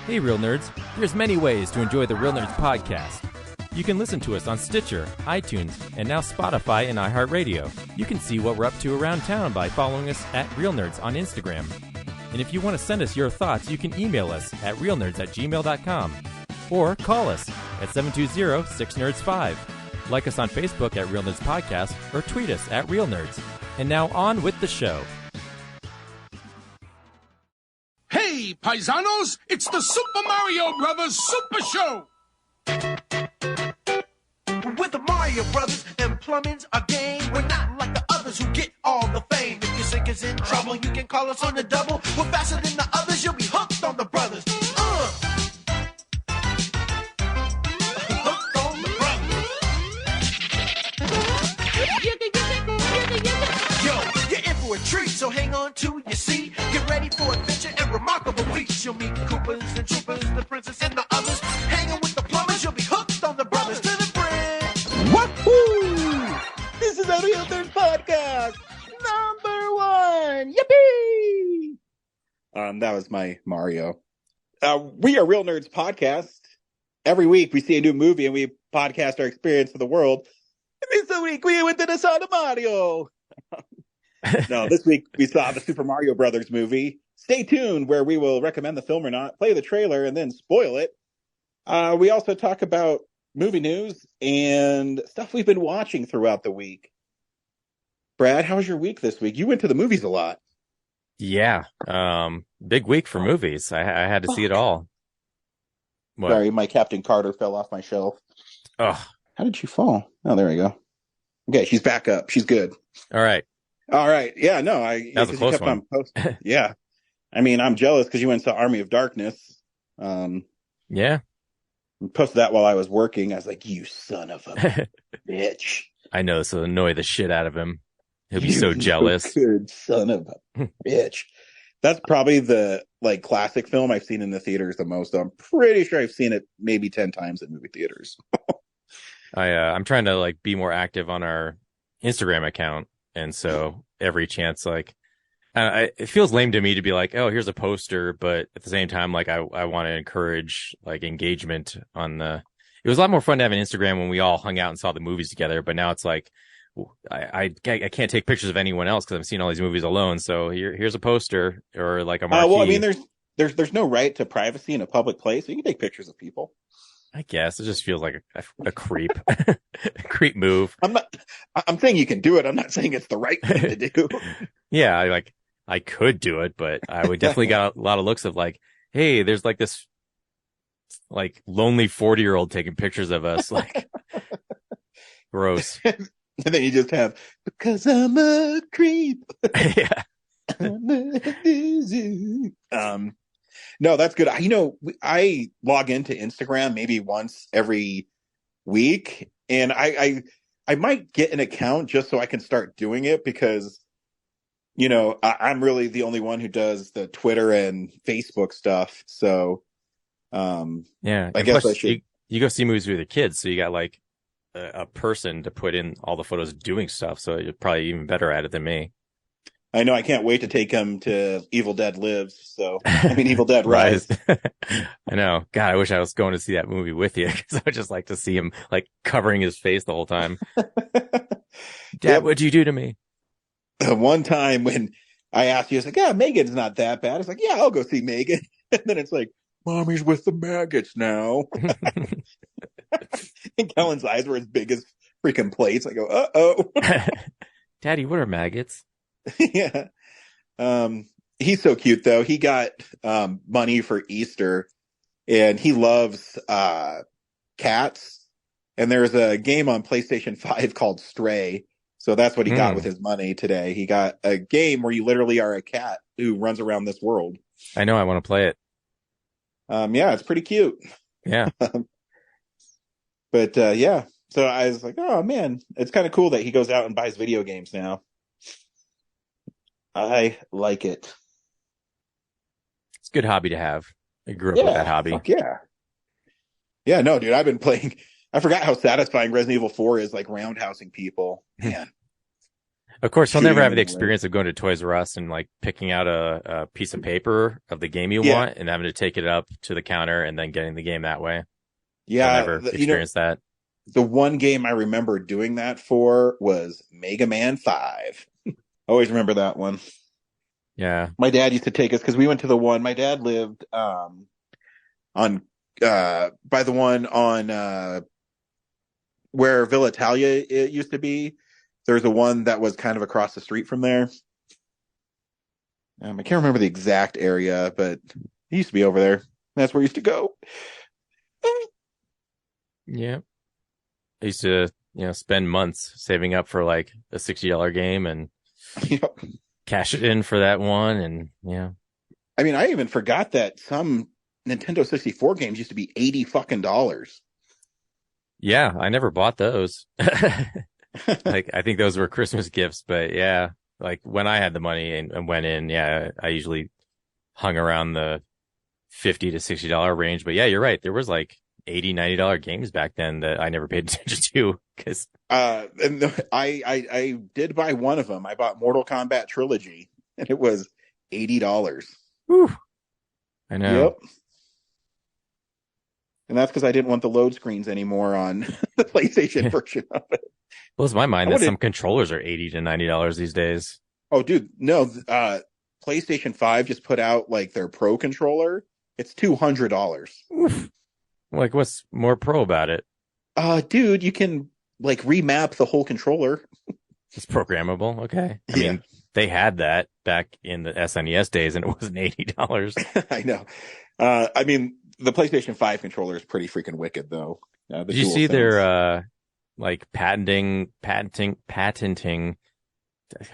Hey, Real Nerds. There's many ways to enjoy the Real Nerds podcast. You can listen to us on Stitcher, iTunes, and now Spotify and iHeartRadio. You can see what we're up to around town by following us at Real Nerds on Instagram. And if you want to send us your thoughts, you can email us at realnerds@gmail.com or call us at 720-6nerds5. Like us on Facebook at Real Nerds Podcast or tweet us at Real Nerds. And now on with the show. Hey, paisanos, it's the Super Mario Brothers Super Show! With the Mario Brothers and plumbing's a game. We're not like the others who get all the fame. If your sink is in trouble, you can call us on the double. We're faster than the others, you'll be hooked on the brothers. Hooked on the brothers. Yo, you're in for a treat, so hang on to your seat. Get ready for adventure and remarkable feats. You'll meet Koopas and Troopas, the princess and the others. Hanging with the plumbers, you'll be hooked on the brothers to the bridge. Woohoo! This is a Real Nerds Podcast, number 1. Yippee! That was my Mario. We are Real Nerds Podcast. Every week we see a new movie and we podcast our experience of the world. And this week we went to the Santa Mario. No, this week we saw the Super Mario Brothers movie. Stay tuned where we will recommend the film or not, play the trailer, and then spoil it. We also talk about movie news and stuff we've been watching throughout the week. Brad, how was your week this week? You went to the movies a lot. Yeah, big week for movies. I had to see it all. What? Sorry, my Captain Carter fell off my shelf. Oh, How did she fall? Oh, there we go. Okay, she's back up. She's good. all right. All right. Yeah, no, That was a close one. Yeah. I mean, I'm jealous because you went to Army of Darkness. Yeah, Posted that while I was working. I was like, you son of a bitch. I know this will annoy the shit out of him. He'll be You so jealous. Good son of a bitch. That's probably the classic film I've seen in the theaters the most. I'm pretty sure I've seen it maybe 10 times in movie theaters. I'm trying to be more active on our Instagram account, and so every chance it feels lame to me to be like, oh, here's a poster, but at the same time, I want to encourage engagement on the. It was a lot more fun to have an Instagram when we all hung out and saw the movies together, but now it's I can't take pictures of anyone else because I'm seeing all these movies alone. So here's a poster or a marquee. Well, I mean, there's no right to privacy in a public place. You can take pictures of people. I guess it just feels like a creep, a creep move. I'm saying you can do it. I'm not saying it's the right thing to do. Yeah, I could do it, but I would definitely got a lot of looks of hey, there's this lonely 40-year-old taking pictures of us. Gross. And then you just have, because I'm a creep. Yeah. No, that's good. I log into Instagram maybe once every week, and I might get an account just so I can start doing it because, I'm really the only one who does the Twitter and Facebook stuff. So, yeah, I guess I should. You go see movies with your kids, so you got a person to put in all the photos doing stuff. So you're probably even better at it than me. I know. I can't wait to take him to Evil Dead Lives. So, Evil Dead Rise. I know. God, I wish I was going to see that movie with you because I would just like to see him covering his face the whole time. Dad, what'd you do to me? One time when I asked you, I was like, yeah, Megan's not that bad. It's like, yeah, I'll go see Megan. And then it's like, Mommy's with the maggots now. And Kellen's eyes were as big as freaking plates. I go, uh-oh. Daddy, what are maggots? Yeah. He's so cute though. He got money for Easter and he loves cats. And there's a game on PlayStation 5 called Stray. So that's what he got with his money today. He got a game where you literally are a cat who runs around this world. I know. I want to play it. Yeah, it's pretty cute. Yeah. But yeah. So I was like, oh man, it's kind of cool that he goes out and buys video games now. I like it. It's a good hobby to have. I grew up with that hobby. Fuck yeah. Yeah, no, dude, I've been playing. I forgot how satisfying Resident Evil 4 is, roundhousing people. Man. Of course, he'll shooting never have them the in the leg. experience of going to Toys R Us and like picking out a piece of paper of the game you Yeah. want and having to take it up to the counter and then getting the game that way. He'll Yeah, never experience that. the one game I remember doing that for was Mega Man 5. Always remember that one. Yeah. My dad used to take us because we went to the one. My dad lived on by the one on where Villa Italia it used to be. There's a one that was kind of across the street from there. I can't remember the exact area, but he used to be over there. That's where he used to go. Yeah. I used to, spend months saving up for like a $60 game and Yep. cash it in for that one. And yeah. I mean, I even forgot that some Nintendo 64 games used to be $80 fucking dollars. Yeah, I never bought those. Like, I think those were Christmas gifts, but yeah, like when I had the money and went in, yeah, I usually hung around the $50 to $60 range. But yeah, you're right. There was like $80, $90 games back then that I never paid attention to because I did buy one of them. I bought Mortal Kombat Trilogy, and it was $80. I know. Yep. And that's because I didn't want the load screens anymore on the PlayStation version of it. Blows my mind I that would've- some controllers are $80 to $90 these days. Oh, dude, no. PlayStation 5 just put out like their Pro controller. It's $200. Like, what's more pro about it? Dude, you can like remap the whole controller. It's programmable. Okay. I Yeah. mean, they had that back in the SNES days and it wasn't $80. I know. I mean, the PlayStation 5 controller is pretty freaking wicked, though. Did you see their, like patenting, I'm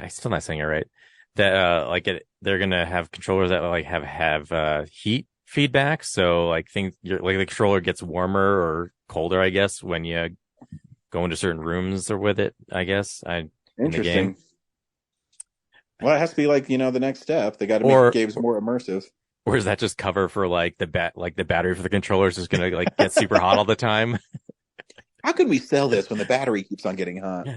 still not saying it right. That, they're going to have controllers that like have heat feedback. So like the controller gets warmer or colder, I guess, when you go into certain rooms or with it, I guess. In the Interesting. game. Well, it has to be like, the next step. They got to Or- make games more immersive. Or is that just cover for like the battery for the controller is just going to like get super hot all the time? How can we sell this when the battery keeps on getting hot?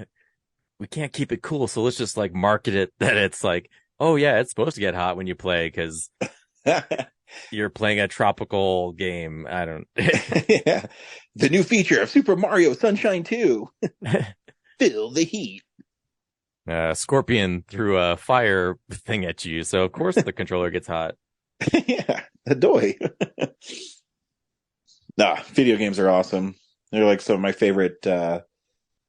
We can't keep it cool. So let's just like market it that it's like, oh yeah, it's supposed to get hot when you play because you're playing a tropical game. I don't. Yeah. The new feature of Super Mario Sunshine 2. Feel the heat. Scorpion threw a fire thing at you. So of course the controller gets hot. Yeah, adoy. Nah, video games are awesome. They're like some of my favorite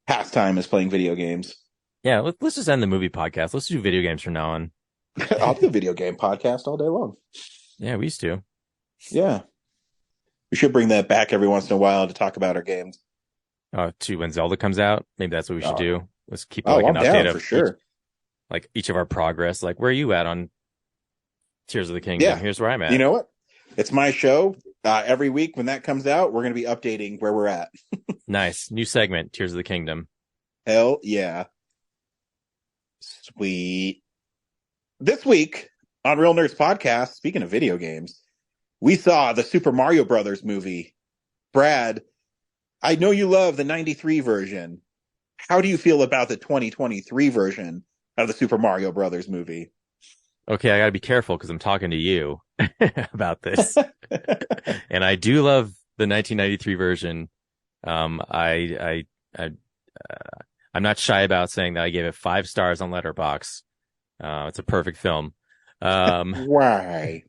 pastime is playing video games. Yeah. Let's just end the movie podcast. Let's do video games from now on. I'll do a video game podcast all day long. Yeah, we used to. Yeah. We should bring that back every once in a while to talk about our games. To when Zelda comes out. Maybe that's what we should do. Let's keep Oh, like I'm an down update for of sure. each of our progress. Like, where are you at on Tears of the Kingdom? Yeah. Here's where I'm at. You know what? It's my show. Every week when that comes out, we're going to be updating where we're at. Nice. New segment, Tears of the Kingdom. Hell yeah. Sweet. This week on Real Nerds Podcast, speaking of video games, we saw the Super Mario Brothers movie. Brad, I know you love the 93 version. How do you feel about the 2023 version of the Super Mario Brothers movie? Okay, I gotta be careful because I'm talking to you about this. And I do love the 1993 version. I'm not shy about saying that I gave it 5 stars on Letterboxd. It's a perfect film. Why?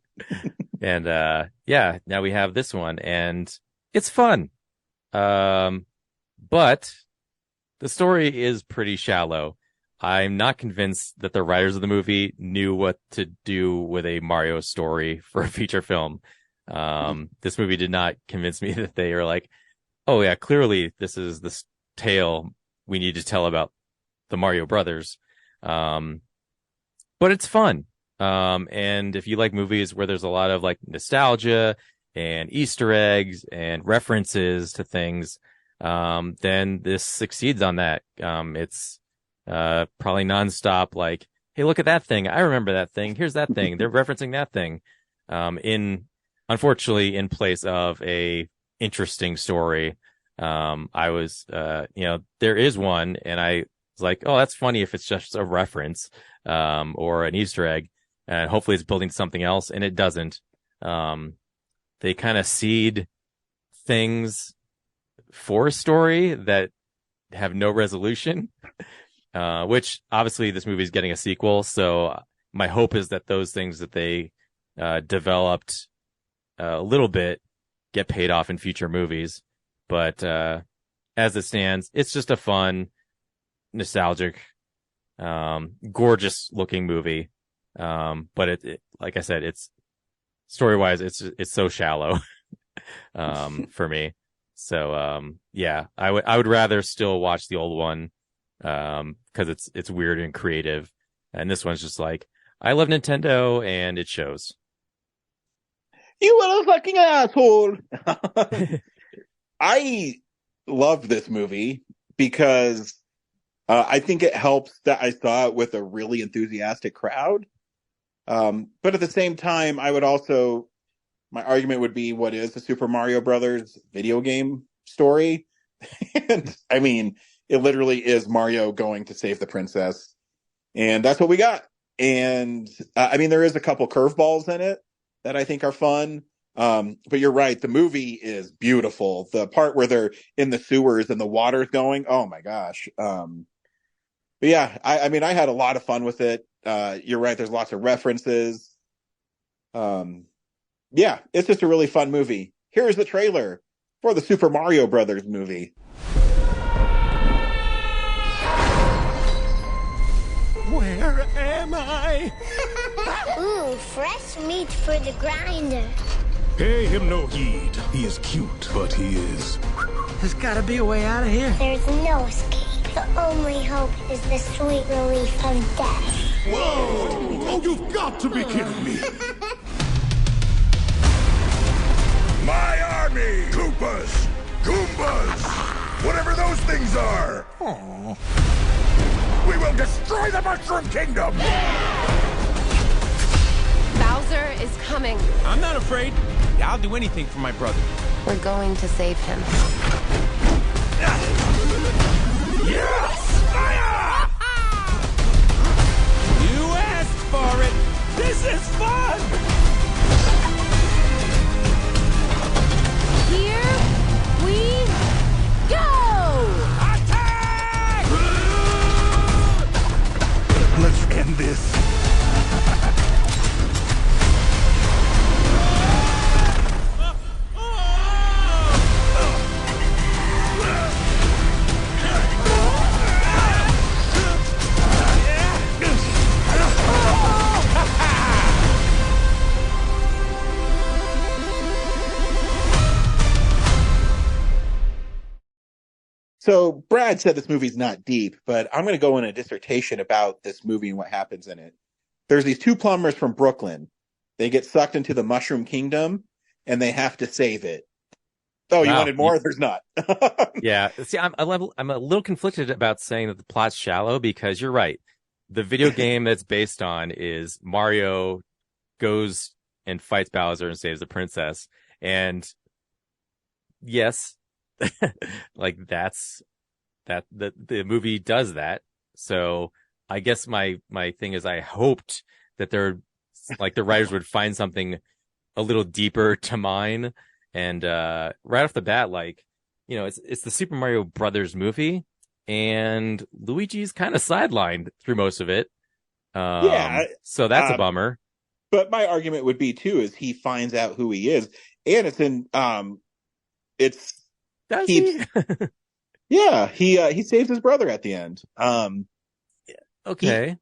And yeah, now we have this one and it's fun. But the story is pretty shallow. I'm not convinced that the writers of the movie knew what to do with a Mario story for a feature film. This movie did not convince me that they are like, oh yeah, clearly this is the tale we need to tell about the Mario brothers. But it's fun. And if you like movies where there's a lot of like nostalgia and Easter eggs and references to things, then this succeeds on that. It's probably nonstop, like, hey, look at that thing. I remember that thing. Here's that thing. They're referencing that thing. Unfortunately, in place of a interesting story. There is one, and It's like, oh, that's funny if it's just a reference, or an Easter egg, and hopefully it's building something else, and it doesn't. They kind of seed things for a story that have no resolution, which obviously this movie is getting a sequel. So my hope is that those things that they developed a little bit get paid off in future movies. But as it stands, it's just a fun, nostalgic, gorgeous looking movie. But it like I said, it's story wise, it's so shallow for me. So yeah, I would rather still watch the old one because it's weird and creative, and this one's just like, I love Nintendo and it shows. You are a fucking asshole. I love this movie because I think it helps that I saw it with a really enthusiastic crowd. But at the same time, my argument would be, what is the Super Mario Brothers video game story? And I mean, it literally is Mario going to save the princess. And that's what we got. And I mean, there is a couple curveballs in it that I think are fun. But you're right. The movie is beautiful. The part where they're in the sewers and the water's going, oh my gosh. But yeah, I mean, I had a lot of fun with it. You're right. There's lots of references. Yeah, it's just a really fun movie. Here's the trailer for the Super Mario Brothers movie. Where am I? Ooh, fresh meat for the grinder. Pay him no heed. He is cute, but he is. There's gotta be a way out of here. There's no escape. The only hope is the sweet relief of death. Whoa! Oh, you've got to be kidding me. My army! Koopas! Goombas! Whatever those things are! Aww. We will destroy the Mushroom Kingdom! Bowser is coming. I'm not afraid. I'll do anything for my brother. We're going to save him. Yes! Fire! You asked for it. This is fun. Here we go! Attack! Let's end this. So Brad said this movie's not deep, but I'm going to go in a dissertation about this movie and what happens in it. There's these two plumbers from Brooklyn. They get sucked into the Mushroom Kingdom, and they have to save it. Oh, you Wow. wanted more? There's not. Yeah. See, I'm a little conflicted about saying that the plot's shallow, because you're right. The video game that's based on is Mario goes and fights Bowser and saves the princess. And yes, like the movie does that. So I guess my thing is, I hoped that the writers would find something a little deeper to mine. And right off the bat, like, you know, it's the Super Mario Brothers movie, and Luigi's kind of sidelined through most of it. Yeah. So that's a bummer. But my argument would be too, is he finds out who he is, and it's in Does he? Yeah, he saves his brother at the end. Okay.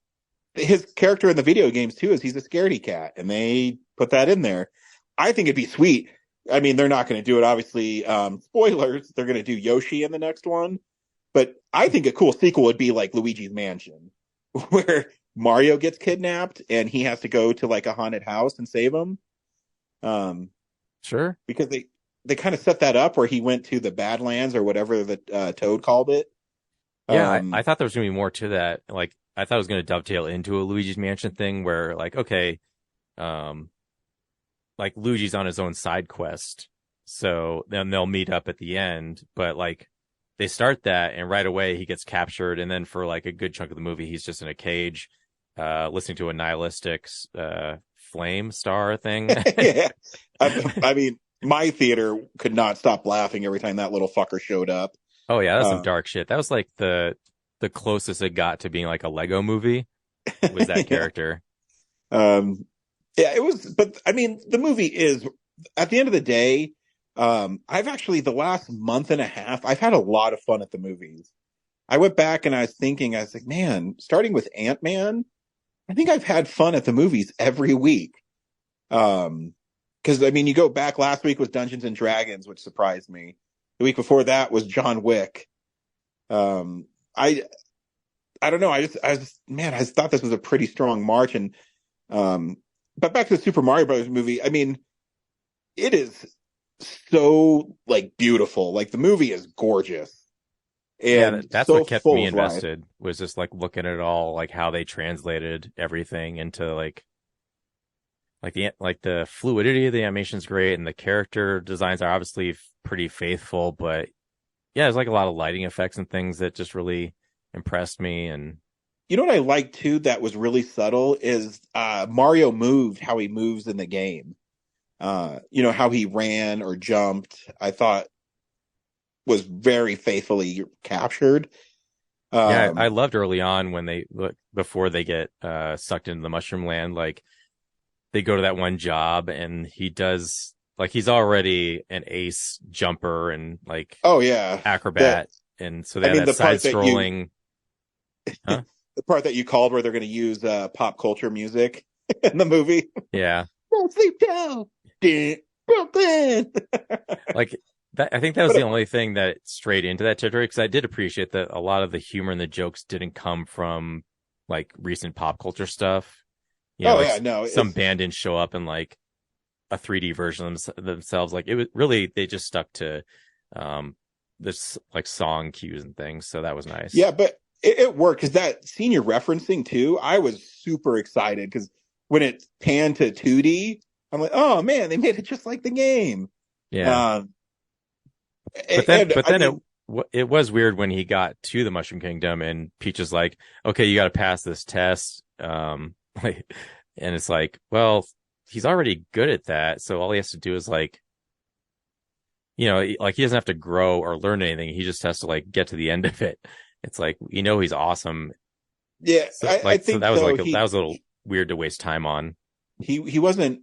His character in the video games too is he's a scaredy cat, and they put that in there. I think it'd be sweet. I mean, they're not going to do it, obviously. Spoilers, they're going to do Yoshi in the next one. But I think a cool sequel would be like Luigi's Mansion, where Mario gets kidnapped and he has to go to like a haunted house and save him. Sure. Because they kind of set that up where he went to the Badlands or whatever the Toad called it. Yeah, I thought there was going to be more to that. Like, I thought it was going to dovetail into a Luigi's Mansion thing where, like, okay, like Luigi's on his own side quest, so then they'll meet up at the end. But like, they start that, and right away he gets captured, and then for like a good chunk of the movie, he's just in a cage, listening to a nihilistic flame star thing. Yeah. I mean, my theater could not stop laughing every time that little fucker showed up. Oh yeah, that's some dark shit. That was like the closest it got to being like a Lego movie was that character. Yeah, it was, but I mean, the movie is, at the end of the day, I've actually, the last month and a half, I've had a lot of fun at the movies. I went back and I was thinking, I was like, man, starting with Ant-Man, I think I've had fun at the movies every week. Because I mean, you go back, last week was Dungeons and Dragons, which surprised me. The week before that was John Wick. I don't know. I just thought this was a pretty strong March. And, but back to the Super Mario Brothers movie. I mean, it is so like beautiful. Like the movie is gorgeous. And yeah, that's so what kept me invested, was just like looking at it all, like how they translated everything into like the fluidity of the animation is great, and the character designs are obviously pretty faithful, but yeah, there's like a lot of lighting effects and things that just really impressed me. And you know what I like too that was really subtle is Mario moved how he moves in the game. You know, how he ran or jumped, I thought was very faithfully captured. Yeah, I loved early on when before they get sucked into the mushroom land, like they go to that one job and he does, like, he's already an ace jumper and like, oh yeah, acrobat. And so they have that side scrolling. The part that you called where they're going to use pop culture music in the movie. Yeah. Don't sleep down, Brooklyn. Like that, I think that was the only thing that strayed into that territory, because I did appreciate that a lot of the humor and the jokes didn't come from like recent pop culture stuff. You know, yeah, no. Some band didn't show up in like a 3D version of themselves. Like it was really, they just stuck to this like song cues and things. So that was nice. Yeah, but it worked, because that scene you're referencing too, I was super excited because when it panned to 2D, I'm like, oh man, they made it just like the game. Yeah. But then it was weird when he got to the Mushroom Kingdom and Peach is like, okay, you got to pass this test. And it's like, well, he's already good at that. So all he has to do is like, you know, like he doesn't have to grow or learn anything. He just has to like get to the end of it. It's like, you know, he's awesome. Yeah. So, I think so that was that was a little weird to waste time on. He wasn't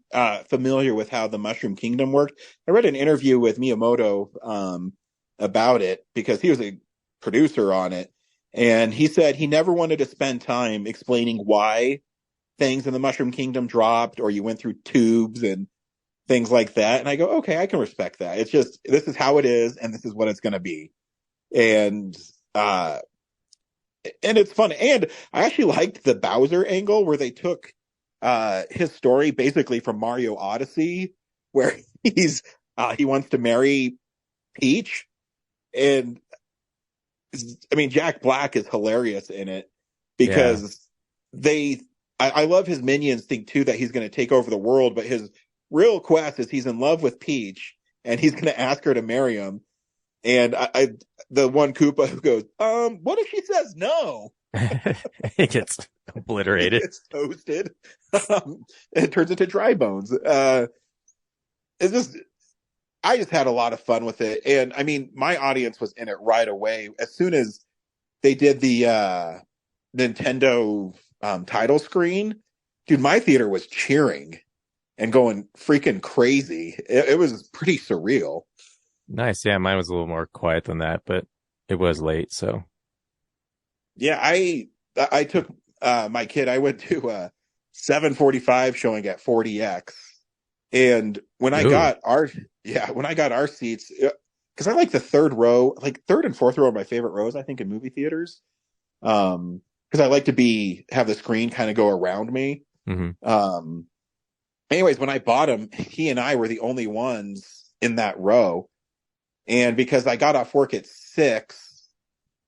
familiar with how the Mushroom Kingdom worked. I read an interview with Miyamoto about it, because he was a producer on it. And he said he never wanted to spend time explaining why things in the Mushroom Kingdom dropped, or you went through tubes and things like that. And I go, okay, I can respect that. It's just, this is how it is, and this is what it's going to be. And it's fun. And I actually liked the Bowser angle where they took his story basically from Mario Odyssey, where he wants to marry Peach. And I mean, Jack Black is hilarious in it, because I love his minions think too that he's going to take over the world, but his real quest is he's in love with Peach and he's going to ask her to marry him. And the one Koopa who goes, what if she says no? It gets obliterated. It's toasted. It turns into dry bones. It's just, I just had a lot of fun with it. And I mean, my audience was in it right away. As soon as they did the Nintendo title screen, dude, my theater was cheering and going freaking crazy. It was pretty surreal. Nice. Yeah, mine was a little more quiet than that, but it was late, so. Yeah, I took my kid, I went to a 7:45 showing at 40X. And when I got our seats, because I like the third row, like third and fourth row are my favorite rows, I think, in movie theaters. Because I like to have the screen kind of go around me. Mm-hmm. Anyways, when I bought him, he and I were the only ones in that row. And because I got off work at 6,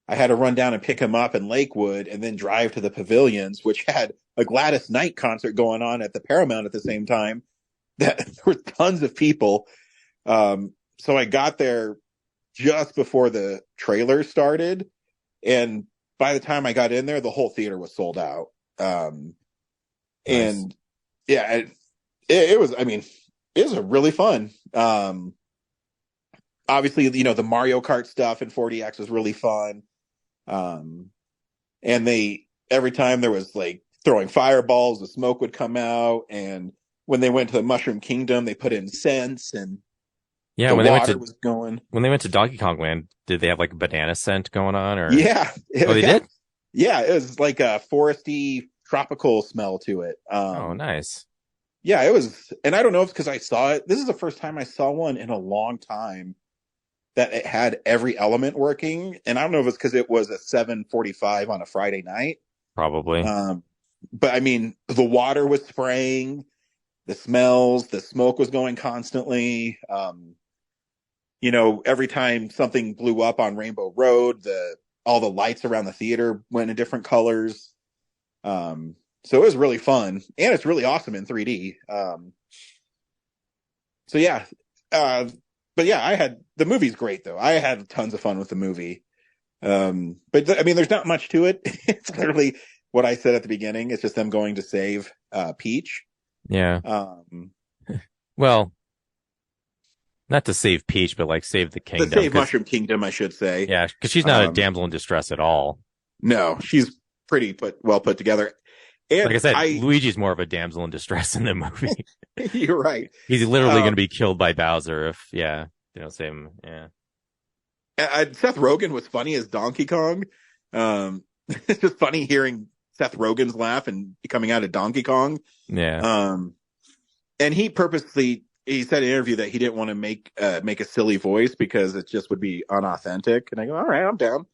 I had to run down and pick him up in Lakewood and then drive to the pavilions, which had a Gladys Knight concert going on at the Paramount at the same time. There were tons of people. So I got there just before the trailer started, and by the time I got in there, the whole theater was sold out. And yeah, it was. I mean, it was really fun. Obviously, you know, the Mario Kart stuff in 4DX was really fun. And every time there was like throwing fireballs, the smoke would come out. And when they went to the Mushroom Kingdom, they put in scents, and Yeah, the when water was going. When they went to Donkey Kong Land, did they have like a banana scent going on? Or Yeah. Oh, they did? Yeah, it was like a foresty, tropical smell to it. Oh, nice. Yeah, it was. And I don't know if it's because I saw it. This is the first time I saw one in a long time that it had every element working. And I don't know if it's because it was a 7:45 on a Friday night. Probably. But I mean, the water was spraying, the smells, the smoke was going constantly. You know, every time something blew up on Rainbow Road, all the lights around the theater went in different colors. So it was really fun, and it's really awesome in 3D. So yeah, but yeah, the movie's great though. I had tons of fun with the movie. But I mean, there's not much to it. It's clearly what I said at the beginning. It's just them going to save Peach. Yeah. Well, not to save Peach, but like save the kingdom. To save Mushroom Kingdom, I should say. Yeah, because she's not a damsel in distress at all. No, she's pretty well put together. And like I said, Luigi's more of a damsel in distress in the movie. You're right. He's literally going to be killed by Bowser if they don't save him. Yeah. Seth Rogen was funny as Donkey Kong. It's just funny hearing Seth Rogen's laugh and coming out of Donkey Kong. Yeah. And he said in an interview that he didn't want to make a silly voice because it just would be unauthentic. And I go, all right, I'm down.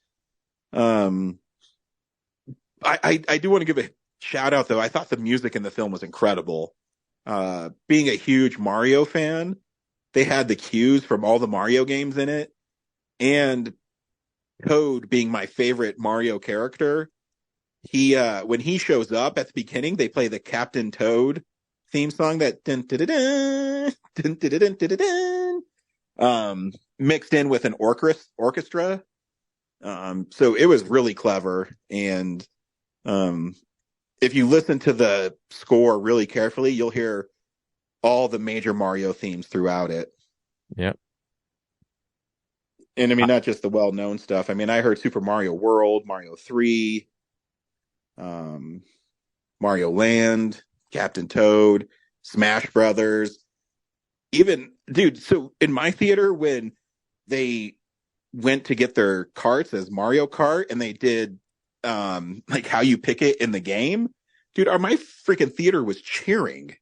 I do want to give a shout out though. I thought the music in the film was incredible. Being a huge Mario fan, they had the cues from all the Mario games in it, and Toad being my favorite Mario character. He when he shows up at the beginning, they play the Captain Toad theme song, that mixed in with an orchestra. So it was really clever. And if you listen to the score really carefully, you'll hear all the major Mario themes throughout it. Yep. And I mean, not just the well-known stuff. I mean, I heard Super Mario World, Mario 3, Mario Land, Captain Toad, Smash Brothers. Even, dude, so in my theater, when they went to get their carts as Mario Kart and they did like how you pick it in the game, dude, my freaking theater was cheering.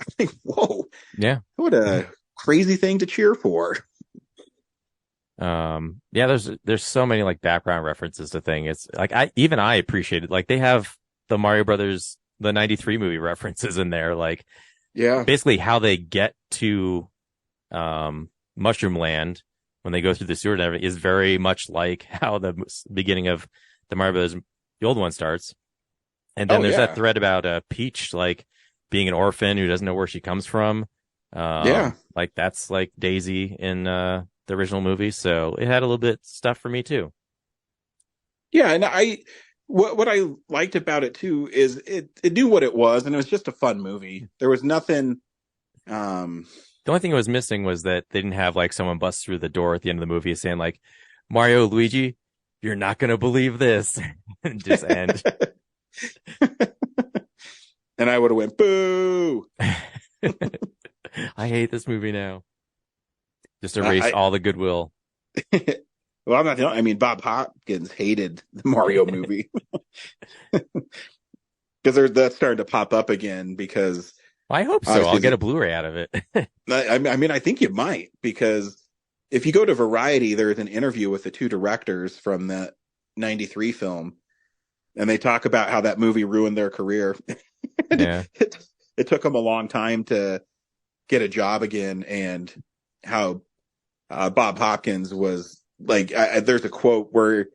I think, whoa. Yeah. What a crazy thing to cheer for. Yeah, there's so many like background references to things. It's like I appreciated, like they have the Mario Brothers, the 93 movie references in there, like basically how they get to Mushroom Land when they go through the sewer and everything is very much like how the beginning of the Mario Brothers, the old one, starts. And then there's that thread about Peach like being an orphan who doesn't know where she comes from. Like that's like Daisy in the original movie, so it had a little bit stuff for me too. Yeah, and what I liked about it too is it knew what it was, and it was just a fun movie. There was nothing. The only thing it was missing was that they didn't have like someone bust through the door at the end of the movie saying like, "Mario, Luigi, you're not gonna believe this," and just end. And I would have went, "Boo!" I hate this movie now. Just erase all the goodwill. Well, I'm not. I mean, Bob Hopkins hated the Mario movie because that's starting to pop up again. Because I hope so. I'll get a Blu-ray out of it. I mean, I think you might, because if you go to Variety, there's an interview with the two directors from that '93 film, and they talk about how that movie ruined their career. Yeah. It took them a long time to get a job again, and how Bob Hopkins was like, there's a quote where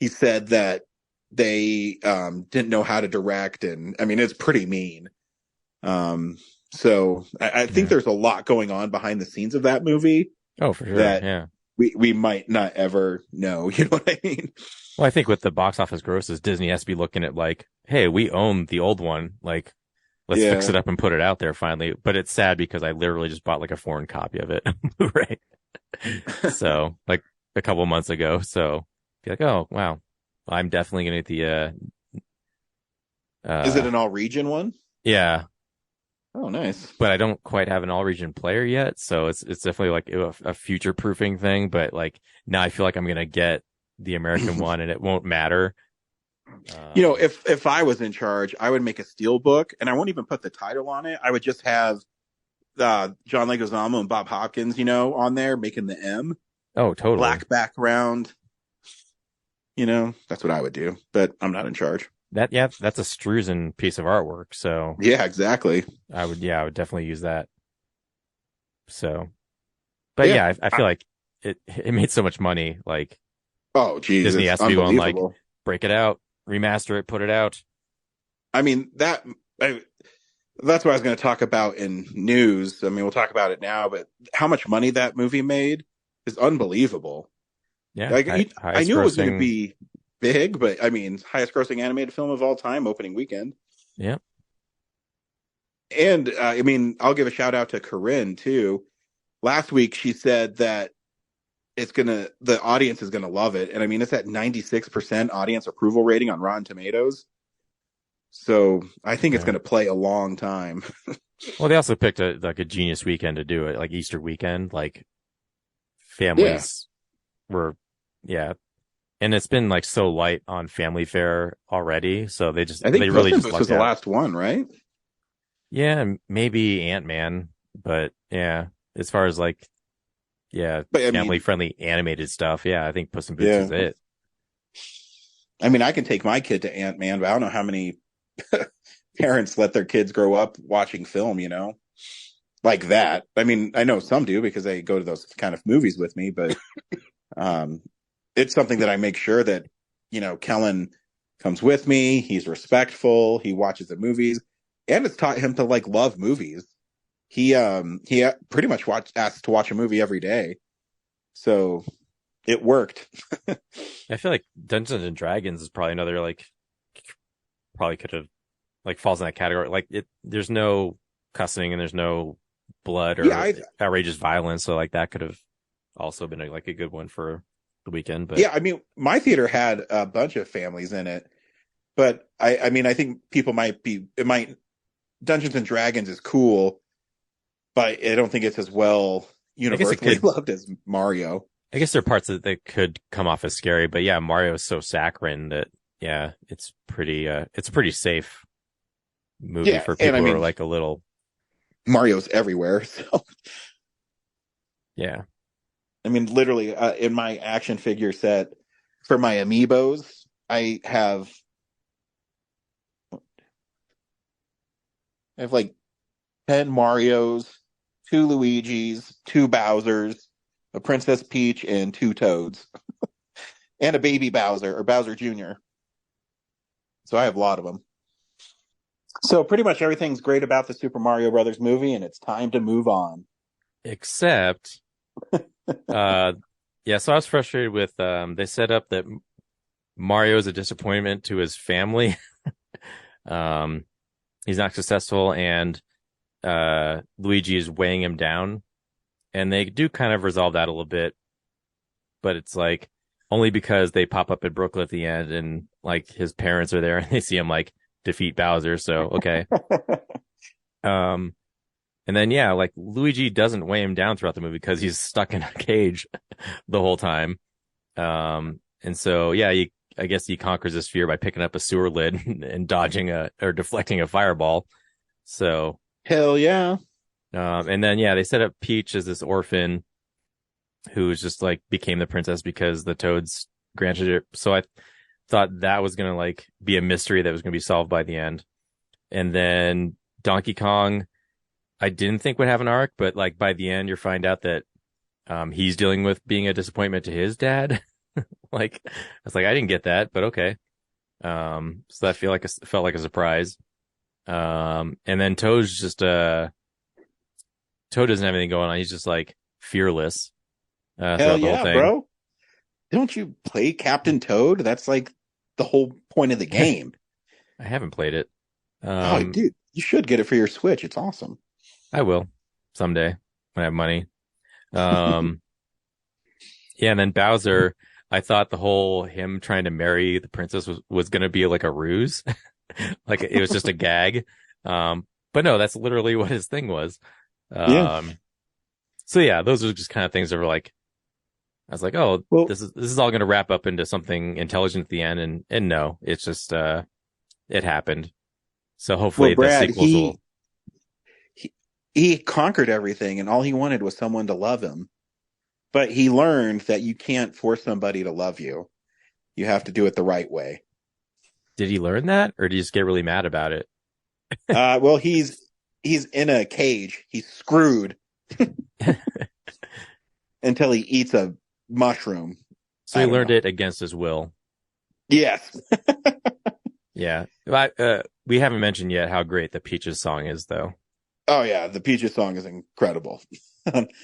he said that they didn't know how to direct, and I mean, it's pretty mean. So I think there's a lot going on behind the scenes of that movie. Oh, for sure. we might not ever know. You know what I mean? Well, I think with the box office grosses, Disney has to be looking at like, hey, we own the old one. Like, let's fix it up and put it out there finally. But it's sad because I literally just bought like a foreign copy of it, Blu-ray. So like a couple months ago. So be like, oh wow, I'm definitely gonna get the. Is it an all region one? Yeah. Oh, nice. But I don't quite have an all region player yet, so it's definitely like a future proofing thing. But like now, I feel like I'm gonna get the American one, and it won't matter. You know, if I was in charge, I would make a steel book, and I won't even put the title on it. I would just have John Leguizamo and Bob Hopkins, you know, on there making the M. Oh, totally. Black background. You know, that's what I would do, but I'm not in charge. That's a Struzen piece of artwork. So yeah, exactly. I would definitely use that. So, but yeah, I feel like it made so much money. Like, oh, geez, Disney has to be going like, break it out, remaster it, put it out. I mean, that's what I was going to talk about in news. I mean, we'll talk about it now, but how much money that movie made is unbelievable. Yeah, like I knew it was going to be big, but I mean, highest grossing animated film of all time, opening weekend. Yeah. And I mean, I'll give a shout out to Corinne too. Last week, she said that the audience is gonna love it, and I mean, it's at 96% audience approval rating on Rotten Tomatoes. So I think it's gonna play a long time. Well, they also picked a genius weekend to do it, like Easter weekend. Like families were, and it's been like so light on family fare already. So I think they really just was the last one, right? Yeah, maybe Ant-Man, but yeah, as far as like, family-friendly animated stuff, I think Puss in Boots is it. I mean, I can take my kid to Ant-Man, but I don't know how many parents let their kids grow up watching film, you know, like that. I mean, I know some do because they go to those kind of movies with me, but it's something that I make sure that, you know, Kellen comes with me. He's respectful. He watches the movies. And it's taught him to like love movies. He pretty much asked to watch a movie every day, so it worked. I feel like Dungeons and Dragons is probably another like probably could have like falls in that category. Like there's no cussing and there's no blood or outrageous violence, so like that could have also been a good one for the weekend. But yeah, I mean, my theater had a bunch of families in it, but I mean, I think people Dungeons and Dragons is cool, but I don't think it's as well universally loved as Mario. I guess there are parts that could come off as scary, but yeah, Mario is so saccharine that it's a pretty safe movie for people who are like a little. Mario's everywhere, so yeah. I mean, literally, in my action figure set for my amiibos, I have like 10 Marios, 2 Luigis, 2 Bowsers, a Princess Peach, and 2 Toads, and a baby Bowser or Bowser Jr. So I have a lot of them. So pretty much everything's great about the Super Mario Brothers movie, and it's time to move on. Except, so I was frustrated with they set up that Mario is a disappointment to his family. He's not successful, and Luigi is weighing him down. And they do kind of resolve that a little bit, but it's like only because they pop up in Brooklyn at the end, and like his parents are there, and they see him like defeat Bowser. So okay, and then like Luigi doesn't weigh him down throughout the movie because he's stuck in a cage the whole time. And so I guess he conquers his fear by picking up a sewer lid and dodging or deflecting a fireball. So hell yeah. And then they set up Peach as this orphan who's just like became the princess because the Toads granted it. So I thought that was gonna like be a mystery that was gonna be solved by the end. And then Donkey Kong, I didn't think would have an arc, but like by the end you find out that he's dealing with being a disappointment to his dad. Like I was like, I didn't get that, but okay. So that felt like a surprise. And then Toad's just Toad doesn't have anything going on. He's just like fearless. Hell throughout the whole yeah, thing. bro. Don't you play Captain Toad? That's like the whole point of the game. I haven't played it. Oh, dude, you should get it for your Switch. It's awesome. I will someday when I have money. Yeah, and then Bowser, I thought the whole him trying to marry the princess was going to be like a ruse. Like it was just a gag. But no, that's literally what his thing was. Yeah. So yeah, those are just kind of things that were like, I was like, oh, Well, this is all going to wrap up into something intelligent at the end. And no, it's just, it happened. So hopefully Brad, the sequels will. He conquered everything, and all he wanted was someone to love him. But he learned that you can't force somebody to love you. You have to do it the right way. Did he learn that, or did he just get really mad about it? Well, he's in a cage. He's screwed until he eats a mushroom. So he learned it against his will. Yes. Yeah. We haven't mentioned yet how great the Peaches song is, though. Oh, yeah. The Peaches song is incredible.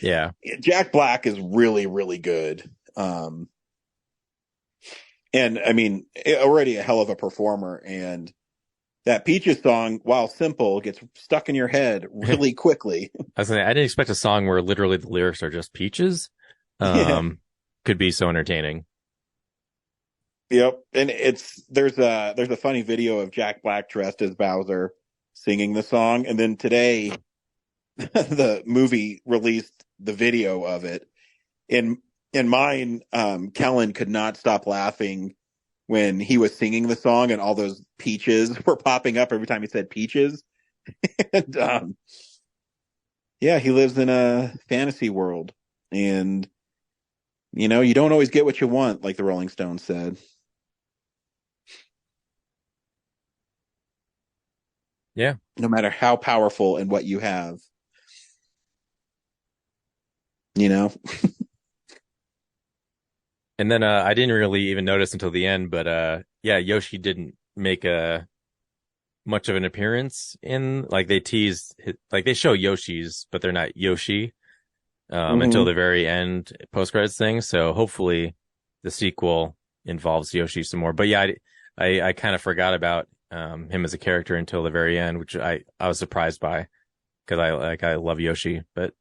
Yeah. Jack Black is really, really good. And I mean, already a hell of a performer. And that Peaches song, while simple, gets stuck in your head really quickly. I didn't expect a song where literally the lyrics are just peaches. Could be so entertaining. Yep. And there's a funny video of Jack Black dressed as Bowser singing the song. And then today the movie released the video of it. In mine, Kellen could not stop laughing when he was singing the song and all those peaches were popping up every time he said peaches. And yeah, he lives in a fantasy world, and you know, you don't always get what you want, like the Rolling Stones said. Yeah. No matter how powerful and what you have, you know. And then I didn't really even notice until the end, but yeah, Yoshi didn't make much of an appearance in, like, they teased like they show Yoshi's, but they're not Yoshi until the very end post credits thing. So hopefully the sequel involves Yoshi some more. But yeah, I kind of forgot about him as a character until the very end, which I was surprised by, because I love Yoshi. But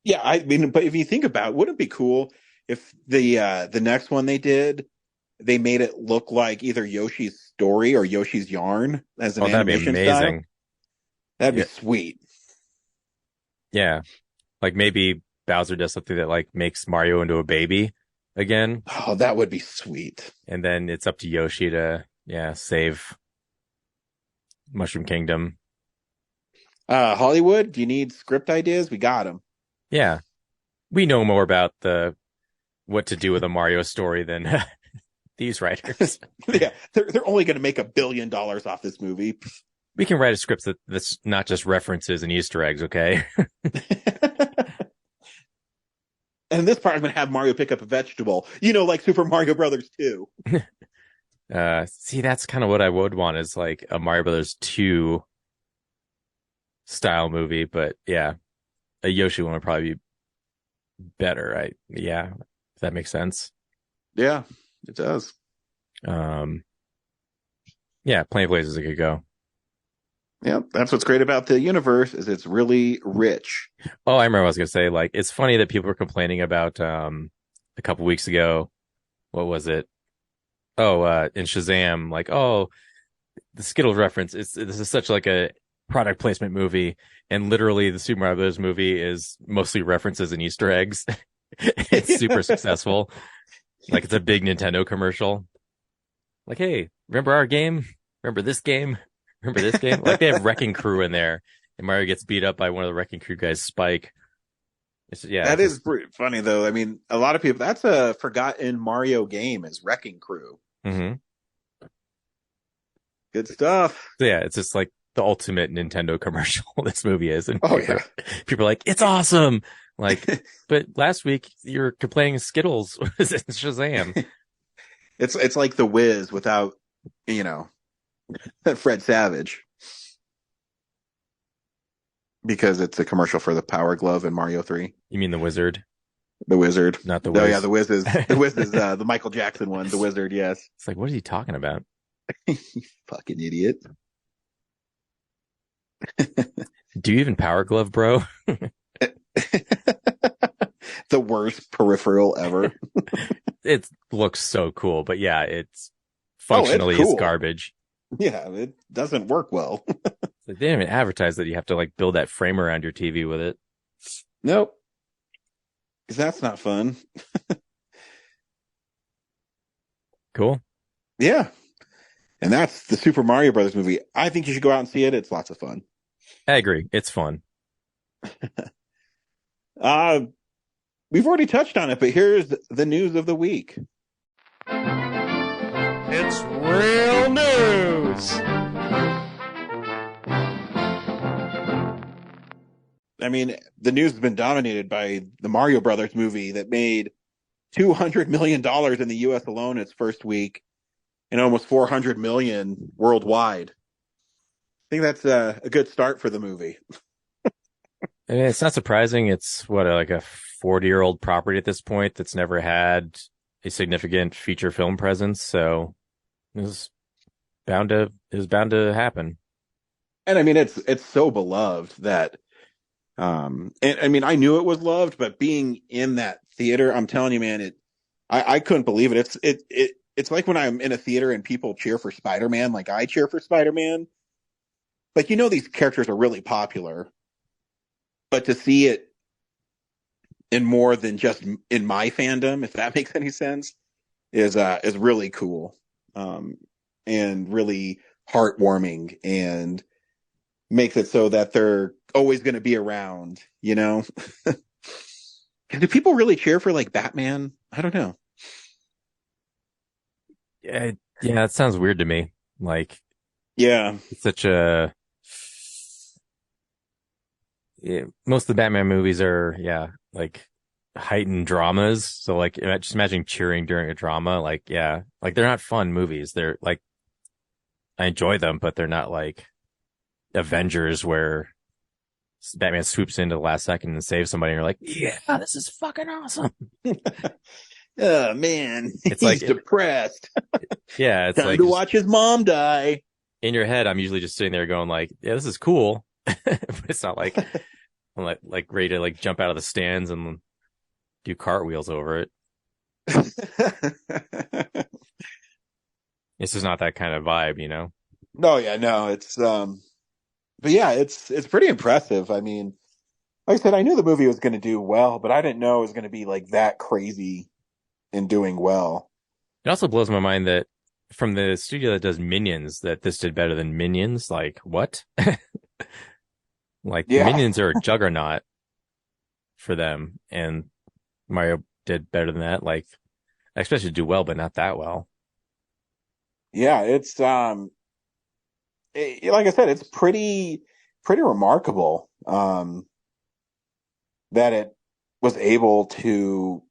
yeah, I mean, but if you think about it, wouldn't it be cool if the next one they made it look like either Yoshi's story or Yoshi's yarn as an animation that'd be amazing. style? That'd be sweet. Yeah. Like maybe Bowser does something that like makes Mario into a baby again. Oh, that would be sweet. And then it's up to Yoshi to, save Mushroom Kingdom. Hollywood, do you need script ideas? We got them. Yeah. We know more about what to do with a Mario story than these writers. Yeah, they're only going to make $1 billion off this movie. We can write a script that's not just references and Easter eggs, okay? And this part, I'm going to have Mario pick up a vegetable, like Super Mario Brothers 2. See, that's kind of what I would want, is like a Mario Brothers 2 style movie. But yeah, a Yoshi one would probably be better, right? Yeah, if that makes sense. Yeah, it does. Yeah, plenty of places it could go. Yep, that's what's great about the universe, is it's really rich. Oh, I remember what I was going to say. Like, it's funny that people were complaining about a couple weeks ago. What was it? Oh, in Shazam, like, oh, the Skittles reference. This is such like a product placement movie, and literally the Super Mario Bros. Movie is mostly references and Easter eggs. It's super successful. Like, it's a big Nintendo commercial. Like, hey, remember our game? Remember this game? Remember this game? Like, they have Wrecking Crew in there, and Mario gets beat up by one of the Wrecking Crew guys, Spike. That is pretty funny, though. I mean, a lot of people, that's a forgotten Mario game, is Wrecking Crew. Mm-hmm. Good stuff. So yeah, it's just like the ultimate Nintendo commercial this movie is. And people are like, it's awesome. Like, but last week you were complaining Skittles was in Shazam. It's like The Wiz without, Fred Savage. Because it's a commercial for the Power Glove in Mario 3. You mean the Wizard? The Wizard. Not the Oh, Wiz. yeah, the Wiz is the Michael Jackson one. The Wizard, yes. It's like, what is he talking about? You fucking idiot. Do you even Power Glove, bro? The worst peripheral ever. It looks so cool, but yeah, it's functionally cool. it's garbage. Yeah, it doesn't work well. Like, they didn't even advertise that you have to like build that frame around your TV with it. Nope. Because that's not fun. Cool. Yeah. And that's the Super Mario Brothers movie. I think you should go out and see it. It's lots of fun. I agree. It's fun. We've already touched on it, but here's the news of the week. It's real news. I mean, the news has been dominated by the Mario Brothers movie that made $200 million in the U.S. alone its first week and almost $400 million worldwide. I think that's a good start for the movie. I mean, it's not surprising. It's like a 40-year-old property at this point that's never had a significant feature film presence. So it was bound to happen. And I mean, it's so beloved that, and I mean, I knew it was loved, but being in that theater, I'm telling you, man, I couldn't believe it. It's like when I'm in a theater and people cheer for Spider-Man, like I cheer for Spider-Man. Like, these characters are really popular, but to see it in more than just in my fandom, if that makes any sense, is really cool, and really heartwarming, and makes it so that they're always going to be around, Do people really cheer for like Batman? I don't know. Yeah, it sounds weird to me. Like, yeah, it's such a. Yeah, most of the Batman movies are, like heightened dramas. So like, just imagine cheering during a drama. Like, yeah, like they're not fun movies. They're like, I enjoy them, but they're not like Avengers where Batman swoops into the last second and saves somebody and you're like, yeah, this is fucking awesome. Oh man, it's he's like depressed. Yeah, it's time like to watch his mom die. In your head, I'm usually just sitting there going like, yeah, this is cool. But it's not like I'm like ready to like jump out of the stands and do cartwheels over it. It's just not that kind of vibe, No, yeah, no, it's but yeah, it's pretty impressive. I mean, like I said, I knew the movie was going to do well, but I didn't know it was going to be like that crazy in doing well. It also blows my mind that from the studio that does Minions, that this did better than Minions. Like, what? Like, yeah. Minions are a juggernaut for them, and Mario did better than that. Like, I expect it to do well, but not that well. Yeah, it's like I said, it's pretty remarkable that it was able to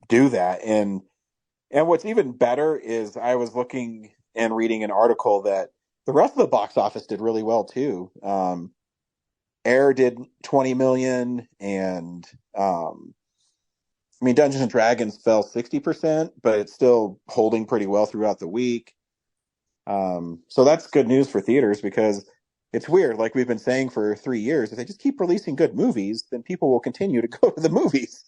do that. And what's even better is I was looking and reading an article that the rest of the box office did really well too. Air did 20 million, and I mean, Dungeons and Dragons fell 60%, but it's still holding pretty well throughout the week. So that's good news for theaters, because it's weird. Like we've been saying for 3 years, if they just keep releasing good movies, then people will continue to go to the movies.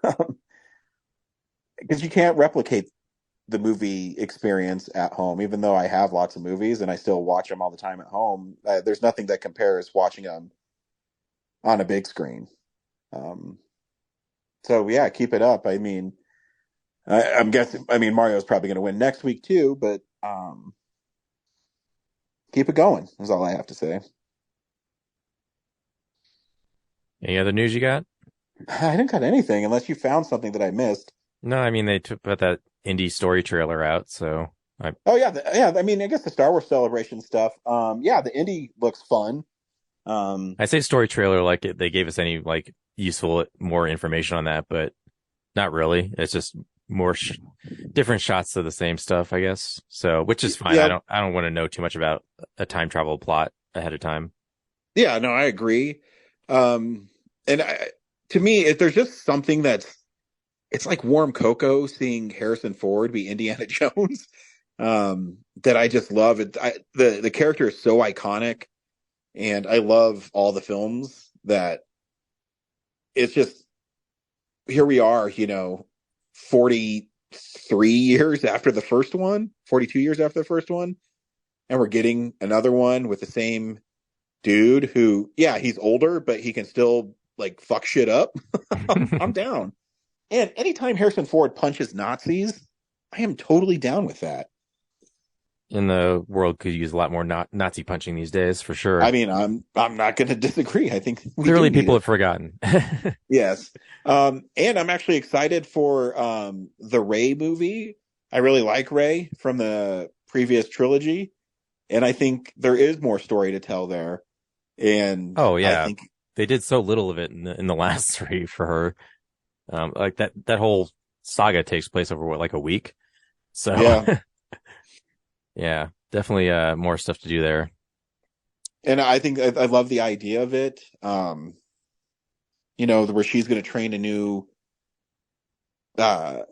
Because you can't replicate the movie experience at home, even though I have lots of movies and I still watch them all the time at home. There's nothing that compares watching them on a big screen. So yeah, keep it up. I mean, I'm guessing, Mario's probably going to win next week too, but keep it going is all I have to say. Any other news you got? I didn't got anything unless you found something that I missed. No, I mean, they put that indie story trailer out, so Oh yeah, I mean, I guess the Star Wars Celebration stuff. Yeah, the indie looks fun. I say story trailer like they gave us any like useful more information on that, but not really. It's just more different shots of the same stuff, I guess. So, which is fine. Yeah. I don't want to know too much about a time travel plot ahead of time. Yeah, no, I agree. To me, if there's just something that's it's like warm cocoa seeing Harrison Ford be Indiana Jones. That I just love it. The character is so iconic, and I love all the films that it's just here we are, 43 years after the first one, 42 years after the first one, and we're getting another one with the same dude who, yeah, he's older, but he can still like fuck shit up. I'm down. And anytime Harrison Ford punches Nazis, I am totally down with that. In the world could use a lot more Nazi punching these days, for sure. I mean, I'm not going to disagree. I think clearly people have forgotten. Yes. And I'm actually excited for the Rey movie. I really like Rey from the previous trilogy, and I think there is more story to tell there. And oh yeah, I think they did so little of it in the last three for her. Like that whole saga takes place over like a week. So yeah. Yeah, definitely more stuff to do there. And I think I love the idea of it. Where she's going to train a new class,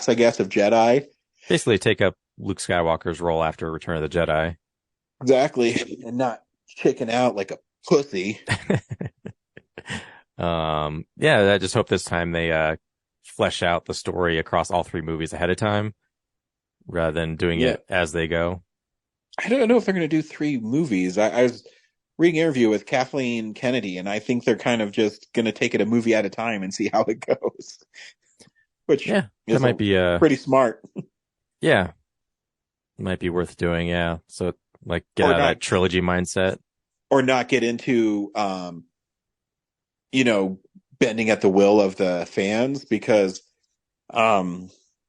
I guess, of Jedi. Basically take up Luke Skywalker's role after Return of the Jedi. Exactly. And not chicken out like a pussy. Yeah, I just hope this time they flesh out the story across all three movies ahead of time rather than doing it as they go. I don't know if they're going to do 3 movies. I was reading an interview with Kathleen Kennedy, and I think they're kind of just going to take it a movie at a time and see how it goes. Which that might be pretty smart. Yeah, might be worth doing. Yeah, so like get out of that trilogy mindset, or not get into bending at the will of the fans, because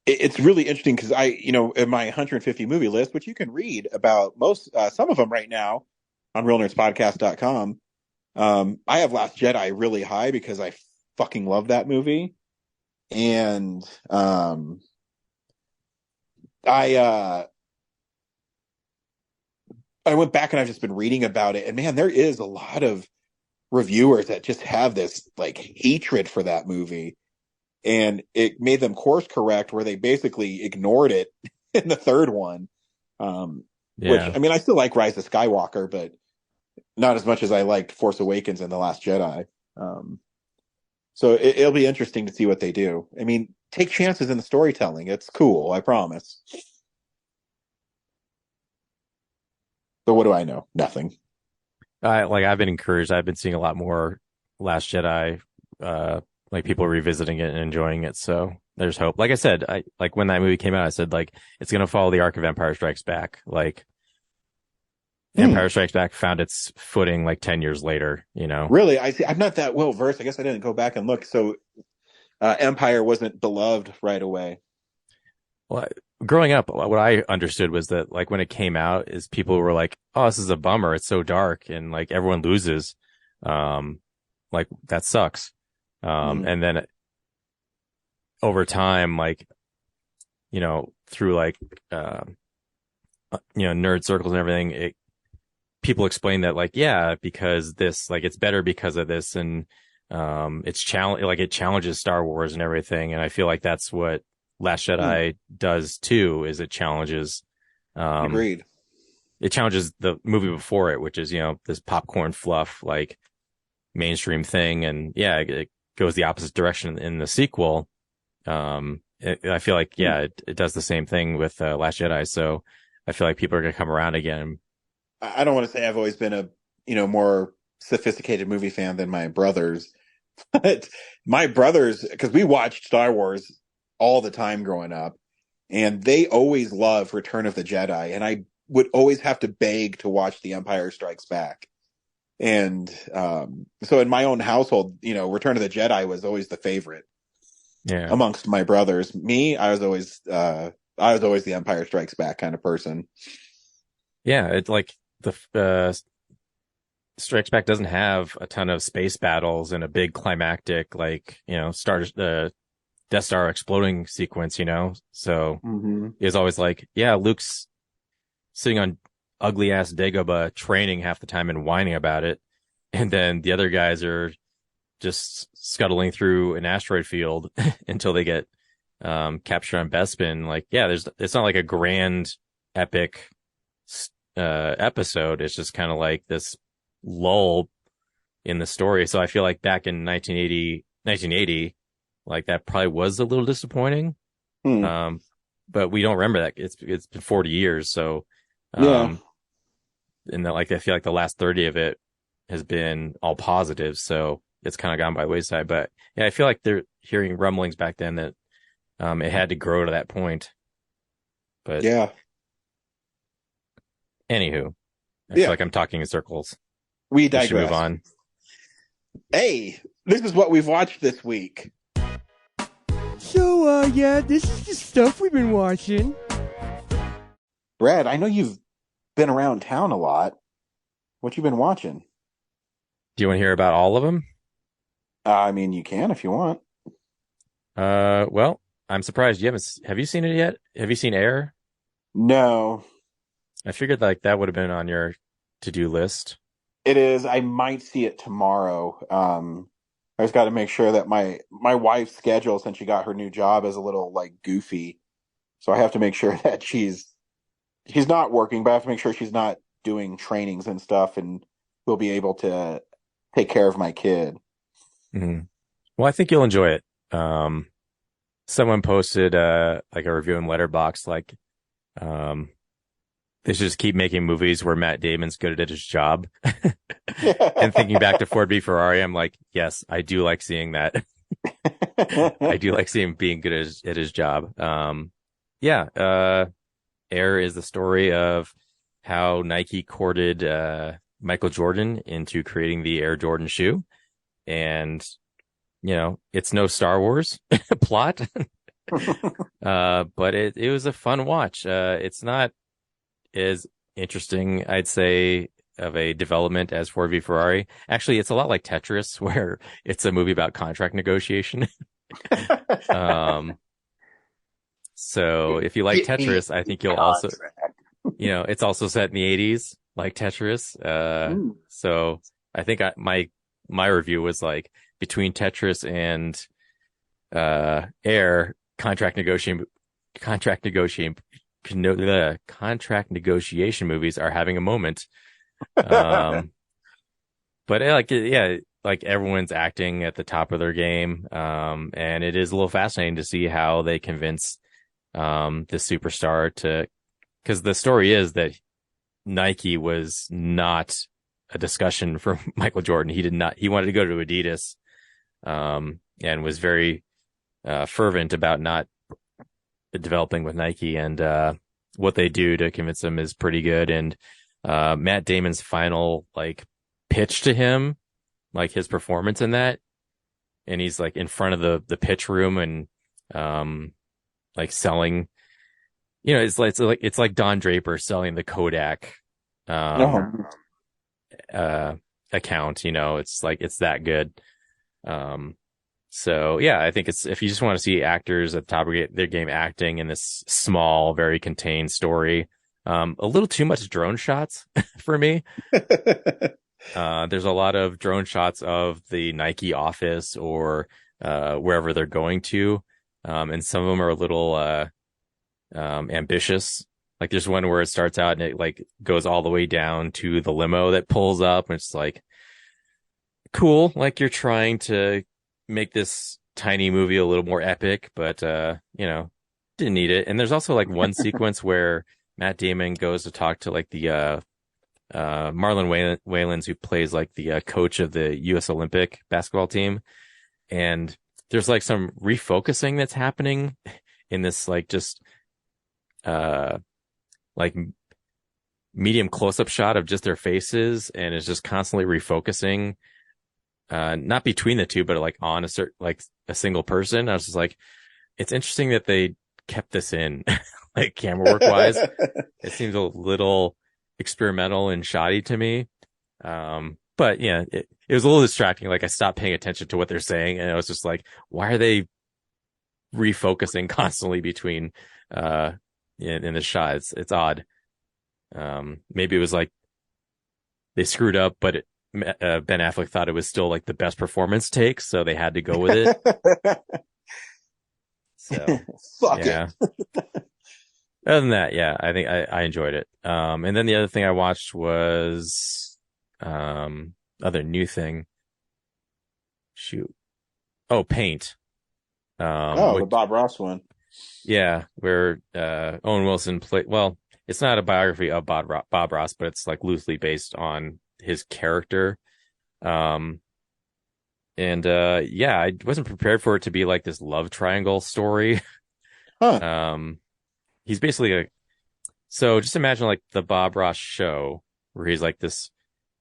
it's really interesting because in my 150 movie list, which you can read about some of them right now on realnerdspodcast.com, I have Last Jedi really high because I fucking love that movie. And I went back and I've just been reading about it, and man, there is a lot of reviewers that just have this like hatred for that movie. And it made them course correct where they basically ignored it in the third one. Which, I mean, I still like Rise of Skywalker, but not as much as I liked Force Awakens and The Last Jedi. So it'll be interesting to see what they do. I mean, take chances in the storytelling. It's cool, I promise. But what do I know? Nothing. I've been encouraged. I've been seeing a lot more Last Jedi, like people revisiting it and enjoying it. So there's hope. Like I said, when that movie came out, I said like it's going to follow the arc of Empire Strikes Back. Like Empire Strikes Back found its footing like 10 years later, Really? I'm not that well versed. I guess I didn't go back and look. So Empire wasn't beloved right away. Well, growing up, what I understood was that like when it came out is people were like, oh, this is a bummer. It's so dark and like everyone loses. Like that sucks. And then over time, like, through like, nerd circles and everything, people explain that like, yeah, because this, like, it's better because of this. And, it challenges Star Wars and everything. And I feel like that's what Last Jedi does too, is it challenges, agreed. It challenges the movie before it, which is, this popcorn fluff, like mainstream thing. And yeah, it goes the opposite direction in the sequel. I feel like, it does the same thing with Last Jedi. So I feel like people are going to come around again. I don't want to say I've always been a, more sophisticated movie fan than my brothers, but my brothers, because we watched Star Wars all the time growing up, and they always loved Return of the Jedi. And I would always have to beg to watch The Empire Strikes Back. And so in my own household, Return of the Jedi was always the favorite amongst my brothers. Me, I was always the Empire Strikes Back kind of person. Yeah, it's like the Strikes Back doesn't have a ton of space battles and a big climactic, like, the Death Star exploding sequence, So it's always like, Luke's sitting on ugly ass Dagobah training half the time and whining about it. And then the other guys are, just scuttling through an asteroid field until they get captured on Bespin. Like, yeah, it's not like a grand epic episode. It's just kind of like this lull in the story. So I feel like back in 1980, like that probably was a little disappointing. But we don't remember that. It's been 40 years. So, and that, like, I feel like the last 30 of it has been all positive. So it's kind of gone by the wayside. But yeah, I feel like they're hearing rumblings back then that, it had to grow to that point. But yeah. Anywho, I feel like I'm talking in circles. We digress. We should move on. Hey, this is what we've watched this week. So, yeah, this is the stuff we've been watching. Brad, I know you've been around town a lot. What you been watching? Do you want to hear about all of them? I mean, you can if you want. Well, I'm surprised you haven't. Have you seen it yet? Have you seen Air? No. I figured like that would have been on your to-do list. It is. I might see it tomorrow. I just got to make sure that my wife's schedule, since she got her new job, is a little like goofy. So I have to make sure that she's not working, but I have to make sure she's not doing trainings and stuff, and we'll be able to take care of my kid. Mm-hmm. Well, I think you'll enjoy it. Someone posted like a review in Letterboxd, like they should just keep making movies where Matt Damon's good at his job. And thinking back to Ford v Ferrari, I'm like, yes, I do like seeing that. I do like seeing him being good at his job. Air is the story of how Nike courted Michael Jordan into creating the Air Jordan shoe. And, you know, it's no Star Wars plot, but it was a fun watch. It's not as interesting, I'd say, of a development as Ford v Ferrari. Actually, it's a lot like Tetris, where it's a movie about contract negotiation. So if you like Tetris, I think you'll also, you know, it's also set in the 80s, like Tetris. So I think my review was like between Tetris and Air, contract negotiation movies are having a moment. But like everyone's acting at the top of their game. And it is a little fascinating to see how they convince the superstar because the story is that Nike was not a discussion for Michael Jordan. He wanted to go to Adidas, and was very fervent about not developing with Nike, and what they do to convince him is pretty good. And Matt Damon's final like pitch to him, like his performance in that, and he's like in front of the pitch room and like selling, you know, it's like Don Draper selling the Kodak account, you know, it's like it's that good. So yeah, I think if you just want to see actors at the top of their game acting in this small, very contained story, a little too much drone shots for me. There's a lot of drone shots of the Nike office or wherever they're going to, and some of them are a little ambitious. Like there's one where it starts out and it like goes all the way down to the limo that pulls up, and it's like cool, like you're trying to make this tiny movie a little more epic, but you know, didn't need it. And there's also like one sequence where Matt Damon goes to talk to like the Marlon Wayans, who plays like the coach of the U.S. Olympic basketball team, and there's like some refocusing that's happening in this like just like medium close-up shot of just their faces, and it's just constantly refocusing, not between the two, but like on a single person. I was just like, it's interesting that they kept this in, like camera work wise. It seems a little experimental and shoddy to me. But yeah, it was a little distracting. Like I stopped paying attention to what they're saying, and I was just like, why are they refocusing constantly between in the shot? It's odd. Maybe it was like they screwed up, but Ben Affleck thought it was still like the best performance take, so they had to go with it. So Fuck yeah. it. Other than that, yeah, I think I enjoyed it. And then the other thing I watched was other new thing. Shoot. Oh, Paint. The Bob Ross one. Yeah, where Owen Wilson played. Well, it's not a biography of Bob Ross, but it's like loosely based on his character. Yeah, I wasn't prepared for it to be like this love triangle story. Huh. He's basically so just imagine like the Bob Ross show where he's like this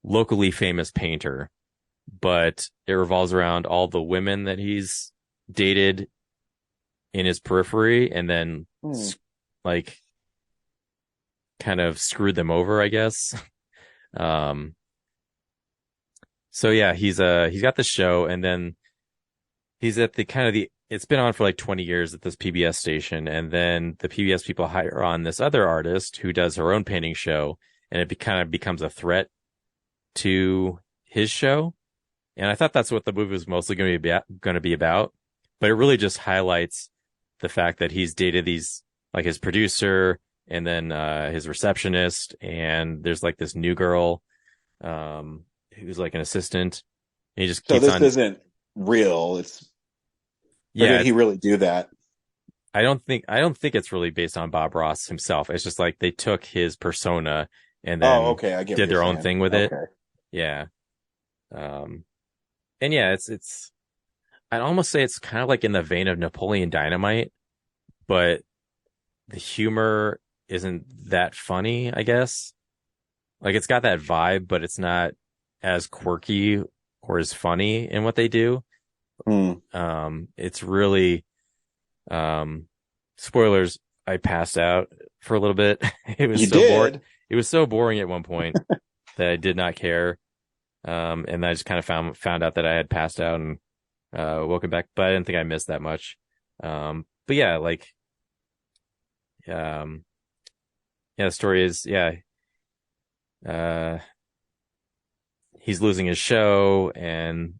locally famous painter, but it revolves around all the women that he's dated in his periphery and then like kind of screwed them over, I guess. So yeah, he's got the show, and then he's at it's been on for like 20 years at this PBS station, and then the PBS people hire on this other artist who does her own painting show, and it kind of becomes a threat to his show. And I thought that's what the movie was mostly going to be about, but it really just highlights the fact that he's dated these, like his producer and then his receptionist, and there's like this new girl who's like an assistant. And he just So keeps this on. isn't real. It's or Yeah, did he really do that? I don't think it's really based on Bob Ross himself. It's just like they took his persona and then okay, I get did what their you're own saying. thing with it. Okay. Yeah. And yeah, it's I'd almost say it's kind of like in the vein of Napoleon Dynamite, but the humor isn't that funny, I guess. Like it's got that vibe, but it's not as quirky or as funny in what they do. It's really, spoilers. I passed out for a little bit. It was boring. It was so boring at one point that I did not care. And I just kind of found out that I had passed out and, woken back, but I didn't think I missed that much. But yeah, like, the story is, he's losing his show and,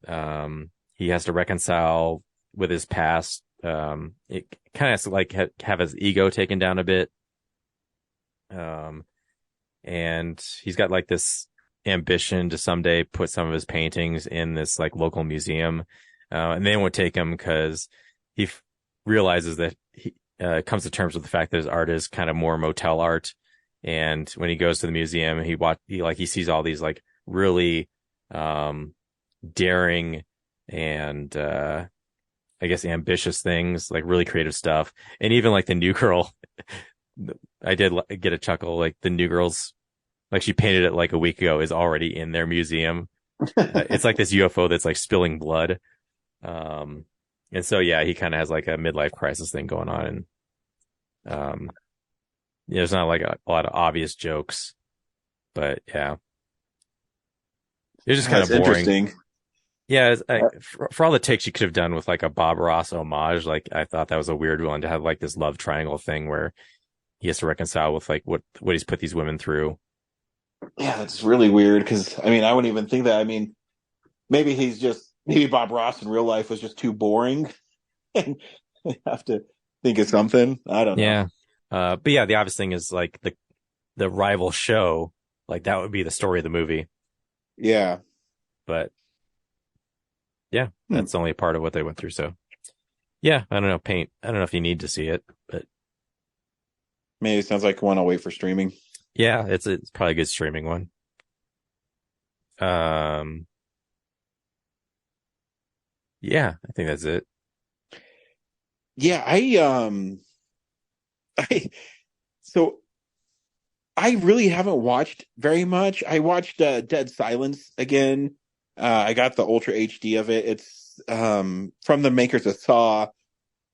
he has to reconcile with his past. It kind of has to like have his ego taken down a bit. And he's got like this ambition to someday put some of his paintings in this like local museum. And they won't take him because he realizes that he comes to terms with the fact that his art is kind of more motel art. And when he goes to the museum, he sees all these like really, daring and, I guess ambitious things, like really creative stuff. And even like the new girl, I did get a chuckle, like the new girl's, like she painted it like a week ago, is already in their museum. It's like this UFO that's like spilling blood. And so, yeah, he kind of has like a midlife crisis thing going on. And, there's not like a lot of obvious jokes, but yeah, it's just kind of boring. Interesting. Yeah, for all the takes you could have done with like a Bob Ross homage, like I thought that was a weird one to have like this love triangle thing where he has to reconcile with like what he's put these women through. Yeah, that's really weird because I mean I wouldn't even think that. I mean, maybe Bob Ross in real life was just too boring, and they have to think of something. I don't know. Yeah, but yeah, the obvious thing is like the rival show, like that would be the story of the movie. Yeah, but. Yeah, that's only a part of what they went through. So, yeah, I don't know. Paint. I don't know if you need to see it, but maybe it sounds like one I'll wait for streaming. Yeah, it's probably a good streaming one. Yeah, I think that's it. Yeah, I really haven't watched very much. I watched Dead Silence again. I got the Ultra HD of it. It's from the makers of Saw,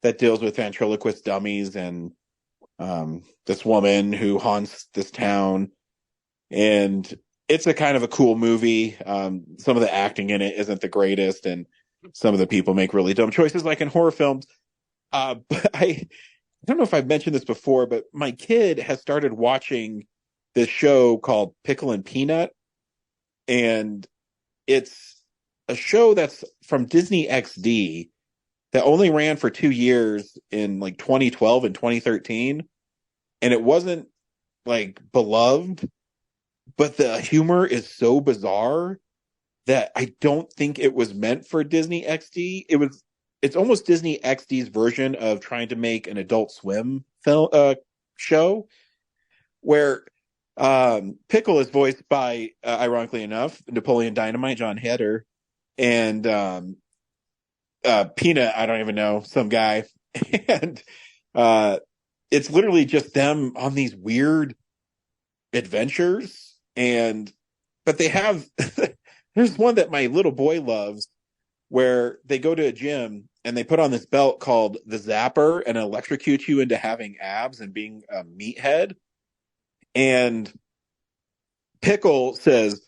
that deals with ventriloquist dummies and this woman who haunts this town. And it's a kind of a cool movie. Some of the acting in it isn't the greatest, and some of the people make really dumb choices, like in horror films. But I don't know if I've mentioned this before, but my kid has started watching this show called Pickle and Peanut. And it's a show that's from Disney XD that only ran for 2 years in like 2012 and 2013. And it wasn't like beloved, but the humor is so bizarre that I don't think it was meant for Disney XD. It's almost Disney XD's version of trying to make an Adult Swim film show where Pickle is voiced by, ironically enough, Napoleon Dynamite, John Heder, and Peanut, I don't even know, some guy. And it's literally just them on these weird adventures. But they have, there's one that my little boy loves where they go to a gym and they put on this belt called the Zapper and electrocute you into having abs and being a meathead. And Pickle says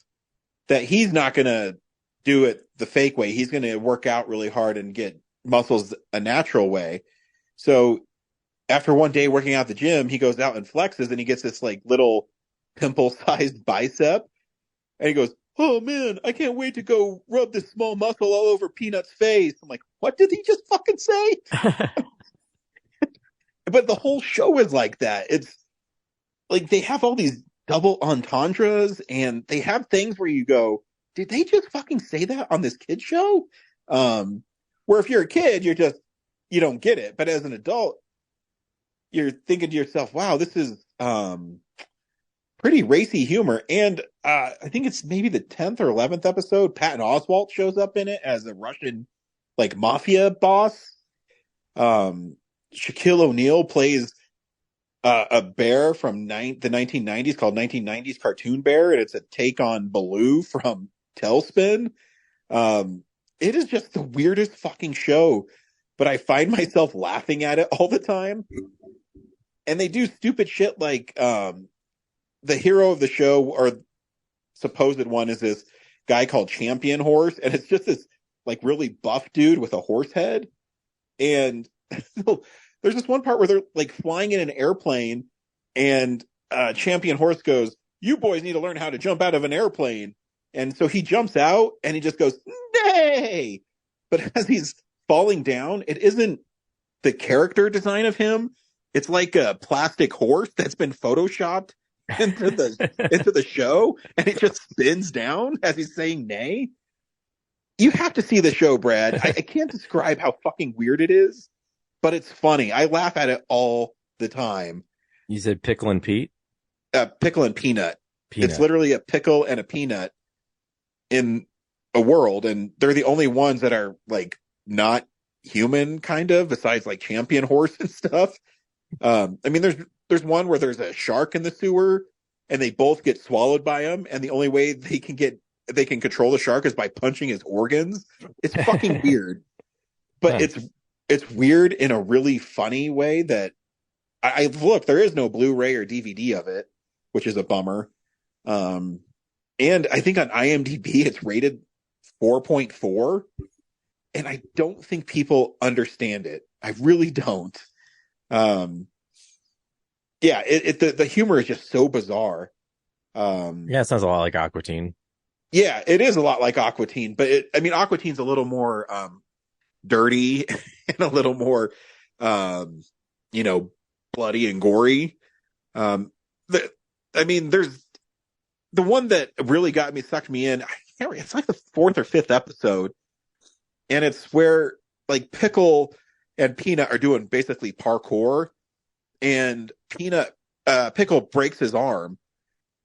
that he's not going to do it the fake way. He's going to work out really hard and get muscles a natural way. So after one day working out at the gym, he goes out and flexes and he gets this like little pimple-sized bicep. And he goes, "Oh man, I can't wait to go rub this small muscle all over Peanut's face." I'm like, what did he just fucking say? But the whole show is like that. It's like they have all these double entendres and they have things where you go, did they just fucking say that on this kid show? Where if you're a kid, you don't get it. But as an adult, you're thinking to yourself, wow, this is pretty racy humor. And I think it's maybe the 10th or 11th episode, Patton Oswalt shows up in it as a Russian like mafia boss. Shaquille O'Neal plays a bear from the 1990s called 1990s Cartoon Bear, and it's a take on Baloo from Tailspin. It is just the weirdest fucking show, but I find myself laughing at it all the time. And they do stupid shit like the hero of the show, or supposed one, is this guy called Champion Horse, and it's just this like really buff dude with a horse head. And there's this one part where they're like flying in an airplane, and Champion Horse goes, "You boys need to learn how to jump out of an airplane." And so he jumps out and he just goes, "Nay!" But as he's falling down, it isn't the character design of him. It's like a plastic horse that's been photoshopped into the show, and it just spins down as he's saying nay. You have to see the show, Brad. I can't describe how fucking weird it is, but it's funny. I laugh at it all the time. You said Pickle and Pete? Pickle and Peanut. It's literally a pickle and a peanut in a world, and they're the only ones that are like not human, kind of, besides like Champion Horse and stuff. I mean, there's one where there's a shark in the sewer, and they both get swallowed by him, and the only way they can control the shark is by punching his organs. It's fucking weird, but it's weird in a really funny way that I look. There is no Blu-ray or DVD of it, which is a bummer. And I think on IMDb it's rated 4.4, and I don't think people understand it. I really don't. Yeah, the humor is just so bizarre. Yeah, it sounds a lot like Aqua Teen. Yeah, it is a lot like Aqua Teen, but Aqua Teen's a little more dirty and a little more bloody and gory. There's the one that really sucked me in. It's like the 4th or 5th episode, and it's where like Pickle and Peanut are doing basically parkour, and Pickle breaks his arm,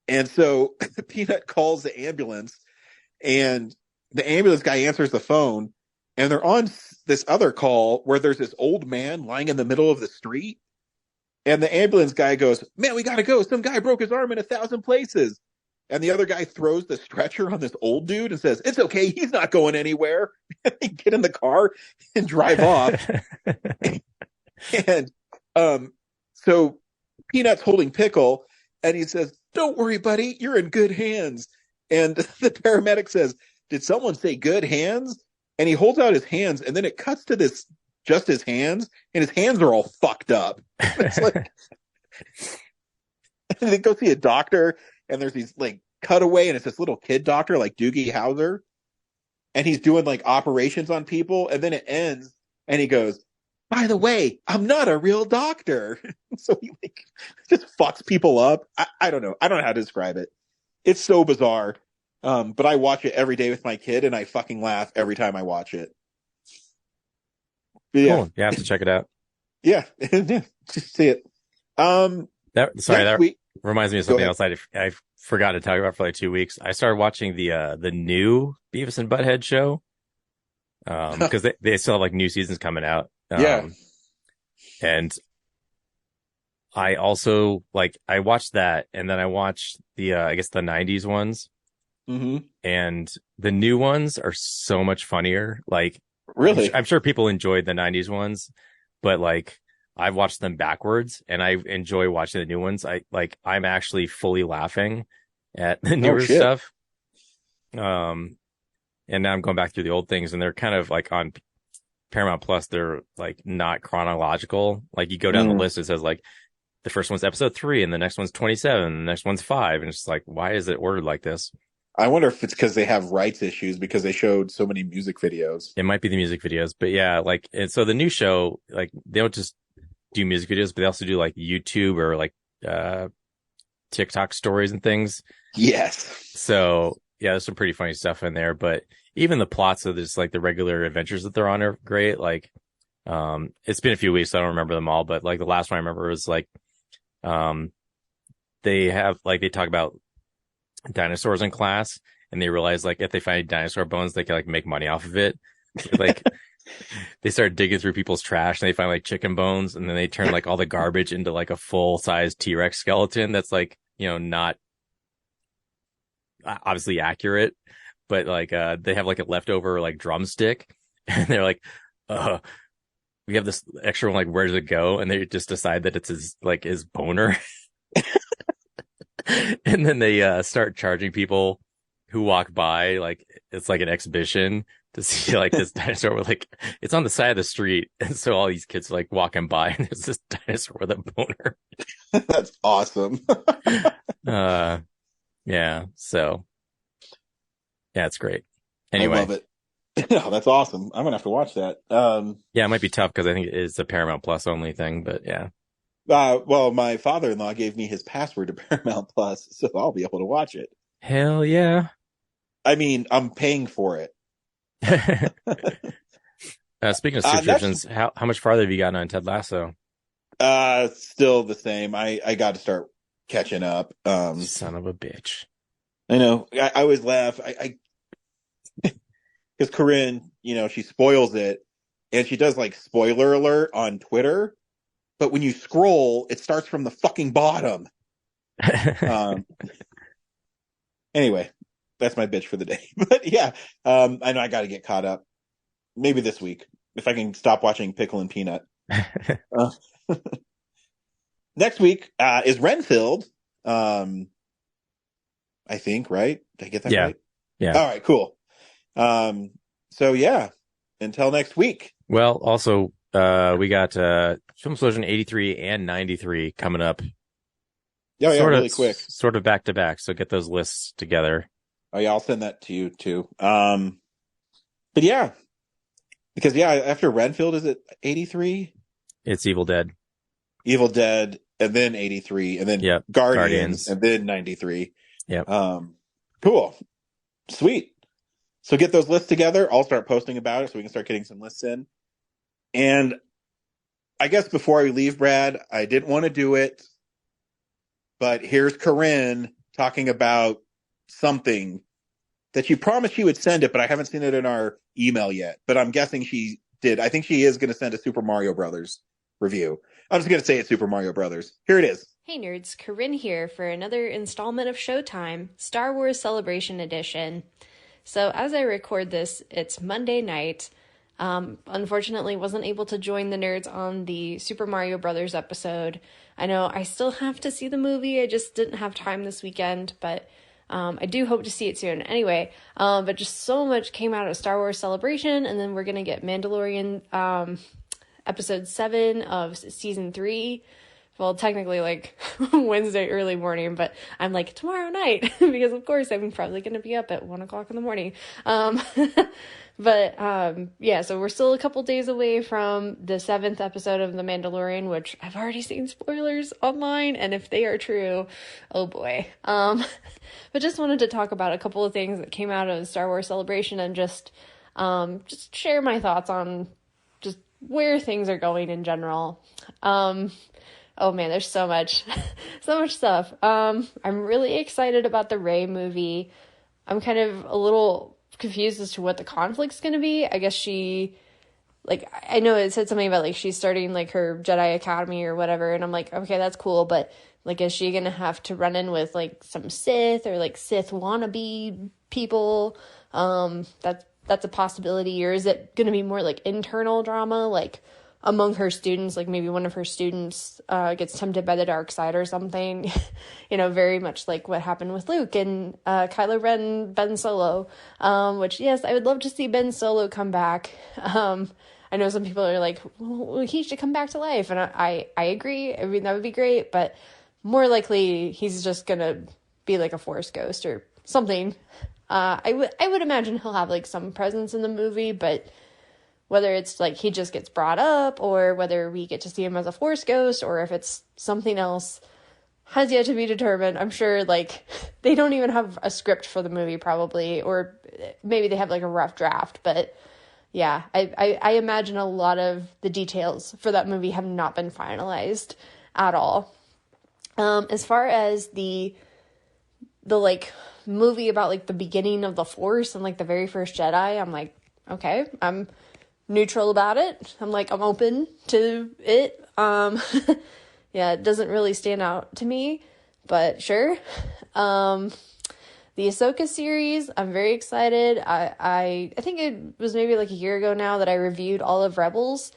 and so Peanut calls the ambulance, and the ambulance guy answers the phone, and they're on this other call where there's this old man lying in the middle of the street, and the ambulance guy goes, "Man, we gotta go. Some guy broke his arm in 1,000 places." And the other guy throws the stretcher on this old dude and says, "It's okay. He's not going anywhere." And they get in the car and drive off. And so Peanut's holding Pickle, and he says, "Don't worry, buddy. You're in good hands." And the paramedic says, "Did someone say good hands?" And he holds out his hands, and then it cuts to just his hands, and his hands are all fucked up. It's like, they go see a doctor, and there's these like cutaway, and it's this little kid doctor like Doogie Howser, and he's doing like operations on people, and then it ends, and he goes, "By the way, I'm not a real doctor." So he like just fucks people up. I don't know. I don't know how to describe it. It's so bizarre. But I watch it every day with my kid, and I fucking laugh every time I watch it. But yeah. Cool. You have to check it out. Yeah, just see it. That reminds me of something else I forgot to talk about for like 2 weeks. I started watching the new Beavis and Butthead show because they still have like new seasons coming out. And I also I watched that, and then I watched the I guess the 90s ones. Mm-hmm. And the new ones are so much funnier. Like, really, I'm sure people enjoyed the 90s ones, but like I've watched them backwards, and I enjoy watching the new ones. I'm actually fully laughing at the newer stuff. And now I'm going back through the old things, and they're kind of like on Paramount Plus. They're like not chronological. Like you go down the list, it says like the first one's episode 3, and the next one's 27, and the next one's 5, and it's just like, why is it ordered like this? I wonder if it's because they have rights issues because they showed so many music videos. It might be the music videos, but yeah, and so the new show, like they don't just do music videos, but they also do like YouTube or like TikTok stories and things. Yes. So yeah, there's some pretty funny stuff in there, but even the plots of this, like the regular adventures that they're on are great. Like, it's been a few weeks, so I don't remember them all, but like the last one I remember was like, they talk about dinosaurs in class, and they realize like if they find dinosaur bones, they can like make money off of it. So, like they start digging through people's trash, and they find like chicken bones, and then they turn like all the garbage into like a full size T-Rex skeleton that's like, not obviously accurate, but like they have like a leftover like drumstick, and they're like, we have this extra one, like where does it go? And they just decide that it's his boner. And then they start charging people who walk by, like it's like an exhibition to see like this dinosaur with like, it's on the side of the street, and so all these kids are like walking by, and there's this dinosaur with a boner. That's awesome. Yeah, so yeah, it's great. Anyway, I love it. No, that's awesome. I'm gonna have to watch that. Yeah, it might be tough because I think it's a Paramount Plus only thing, but yeah. Well, my father-in-law gave me his password to Paramount Plus, so I'll be able to watch it. Hell yeah. I mean, I'm paying for it. Speaking of subscriptions, how much farther have you gotten on Ted Lasso? Still the same. I got to start catching up. Son of a bitch. I know. I always laugh. Because Corinne, she spoils it, and she does like spoiler alert on Twitter. But when you scroll, it starts from the fucking bottom. Anyway, that's my bitch for the day. But yeah, I know I got to get caught up. Maybe this week, if I can stop watching Pickle and Peanut. Next week is Renfield. I think, right? Did I get that right? Yeah. All right, cool. So yeah, until next week. Well, also, we got Film Explosion 83 and 93 coming up. Yeah, really quick. Sort of back to back. So get those lists together. Oh yeah, I'll send that to you too. But yeah, because after Renfield, is it 83? It's Evil Dead. Evil Dead, and then 83, and then Guardians, and then 93. Yep. Cool. Sweet. So get those lists together. I'll start posting about it so we can start getting some lists in. And I guess before I leave, Brad, I didn't want to do it, but here's Corinne talking about something that she promised she would send it, but I haven't seen it in our email yet. But I'm guessing she did. I think she is going to send a Super Mario Brothers review. I'm just going to say it's Super Mario Brothers. Here it is. Hey nerds, Corinne here for another installment of Showtime, Star Wars Celebration Edition. So as I record this, it's Monday night. Unfortunately, wasn't able to join the nerds on the Super Mario Brothers episode. I know I still have to see the movie. I just didn't have time this weekend, but I do hope to see it soon. Anyway, but just so much came out of Star Wars Celebration, and then we're going to get Mandalorian episode 7 of season 3 well, technically like Wednesday early morning, but I'm like tomorrow night because of course I'm probably going to be up at 1:00 in the morning. Yeah, so we're still a couple days away from the 7th episode of The Mandalorian, which I've already seen spoilers online, and if they are true, oh boy. But just wanted to talk about a couple of things that came out of Star Wars Celebration and just share my thoughts on just where things are going in general. Oh man, there's so much, so much stuff. I'm really excited about the Rey movie. I'm kind of a little confused as to what the conflict's going to be. I guess she, like, I know it said something about, like, she's starting, like, her Jedi Academy or whatever, and I'm like, okay, that's cool, but, like, is she going to have to run in with, like, some Sith or, like, Sith wannabe people? That's a possibility, or is it going to be more, like, internal drama, like, among her students, like maybe one of her students gets tempted by the dark side or something, very much like what happened with Luke and Kylo Ren, Ben Solo, which, yes, I would love to see Ben Solo come back. I know some people are like, well, he should come back to life, and I agree. I mean, that would be great, but more likely he's just gonna be like a Force ghost or something. I would imagine he'll have like some presence in the movie, but whether it's like he just gets brought up or whether we get to see him as a Force ghost or if it's something else has yet to be determined. I'm sure like they don't even have a script for the movie probably, or maybe they have like a rough draft, but yeah, I imagine a lot of the details for that movie have not been finalized at all. As far as the like movie about like the beginning of the Force and like the very first Jedi, I'm like, okay, I'm neutral about it. I'm like, I'm open to it. Yeah, it doesn't really stand out to me, but sure. The Ahsoka series, I'm very excited. I think it was maybe like a year ago now that I reviewed all of Rebels,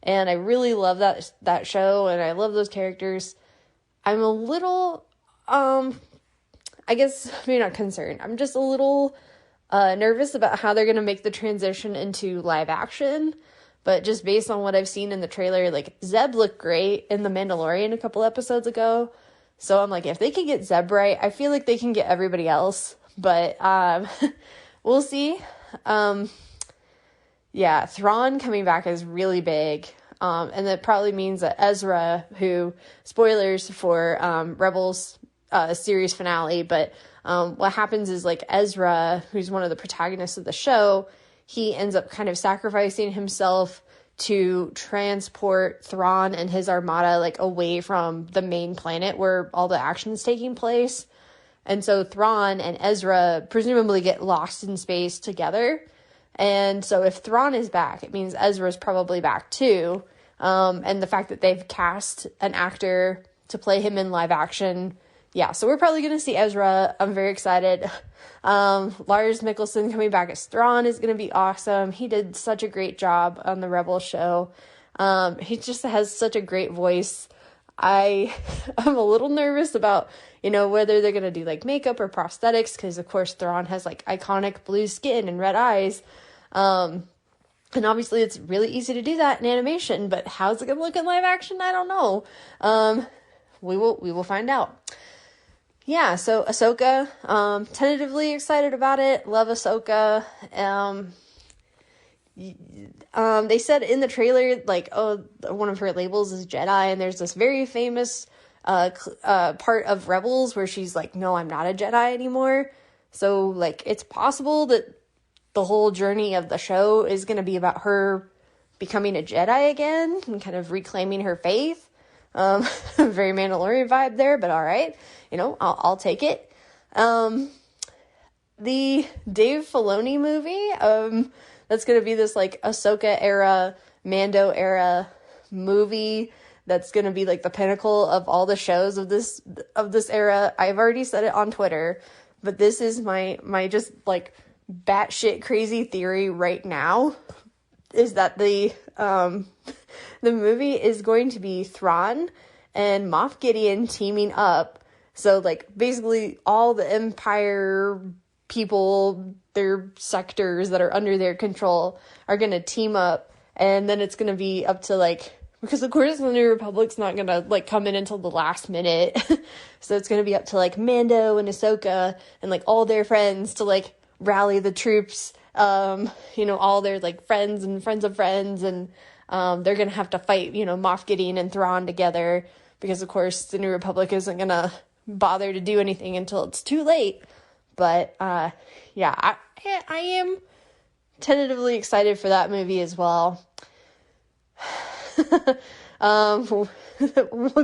and I really love that show, and I love those characters. I'm a little, I guess maybe not concerned. I'm just a little nervous about how they're going to make the transition into live action, but just based on what I've seen in the trailer, like Zeb looked great in The Mandalorian a couple episodes ago, so I'm like, if they can get Zeb right, I feel like they can get everybody else, but we'll see. Yeah, Thrawn coming back is really big, and that probably means that Ezra, who, spoilers for Rebels series finale, but what happens is like Ezra, who's one of the protagonists of the show, he ends up kind of sacrificing himself to transport Thrawn and his armada like away from the main planet where all the action's taking place. And so Thrawn and Ezra presumably get lost in space together. And so if Thrawn is back, it means Ezra's probably back too. And the fact that they've cast an actor to play him in live action, yeah, so we're probably going to see Ezra. I'm very excited. Lars Mikkelsen coming back as Thrawn is going to be awesome. He did such a great job on the Rebel show. He just has such a great voice. I'm a little nervous about, whether they're going to do like makeup or prosthetics, because of course Thrawn has like iconic blue skin and red eyes. And obviously it's really easy to do that in animation, but how's it going to look in live action? I don't know. We will find out. Yeah, so Ahsoka, tentatively excited about it. Love Ahsoka. They said in the trailer, like, oh, one of her labels is Jedi, and there's this very famous part of Rebels where she's like, no, I'm not a Jedi anymore. So, like, it's possible that the whole journey of the show is going to be about her becoming a Jedi again and kind of reclaiming her faith. Very Mandalorian vibe there, but all right. I'll take it. The Dave Filoni movie, that's going to be this like Ahsoka era, Mando era movie. That's going to be like the pinnacle of all the shows of this era. I've already said it on Twitter, but this is my just like batshit crazy theory right now is that the movie is going to be Thrawn and Moff Gideon teaming up. So, like, basically all the Empire people, their sectors that are under their control are going to team up. And then it's going to be up to, like, because of course the New Republic's not gonna, like, come in until the last minute. So it's gonna be up to, like, Mando and Ahsoka and, like, all their friends to, like, rally the troops, you know, all their, like, friends and friends of friends, and they're gonna have to fight, you know, Moff Gideon and Thrawn together, because of course the New Republic isn't gonna bother to do anything until it's too late. But yeah, I am tentatively excited for that movie as well.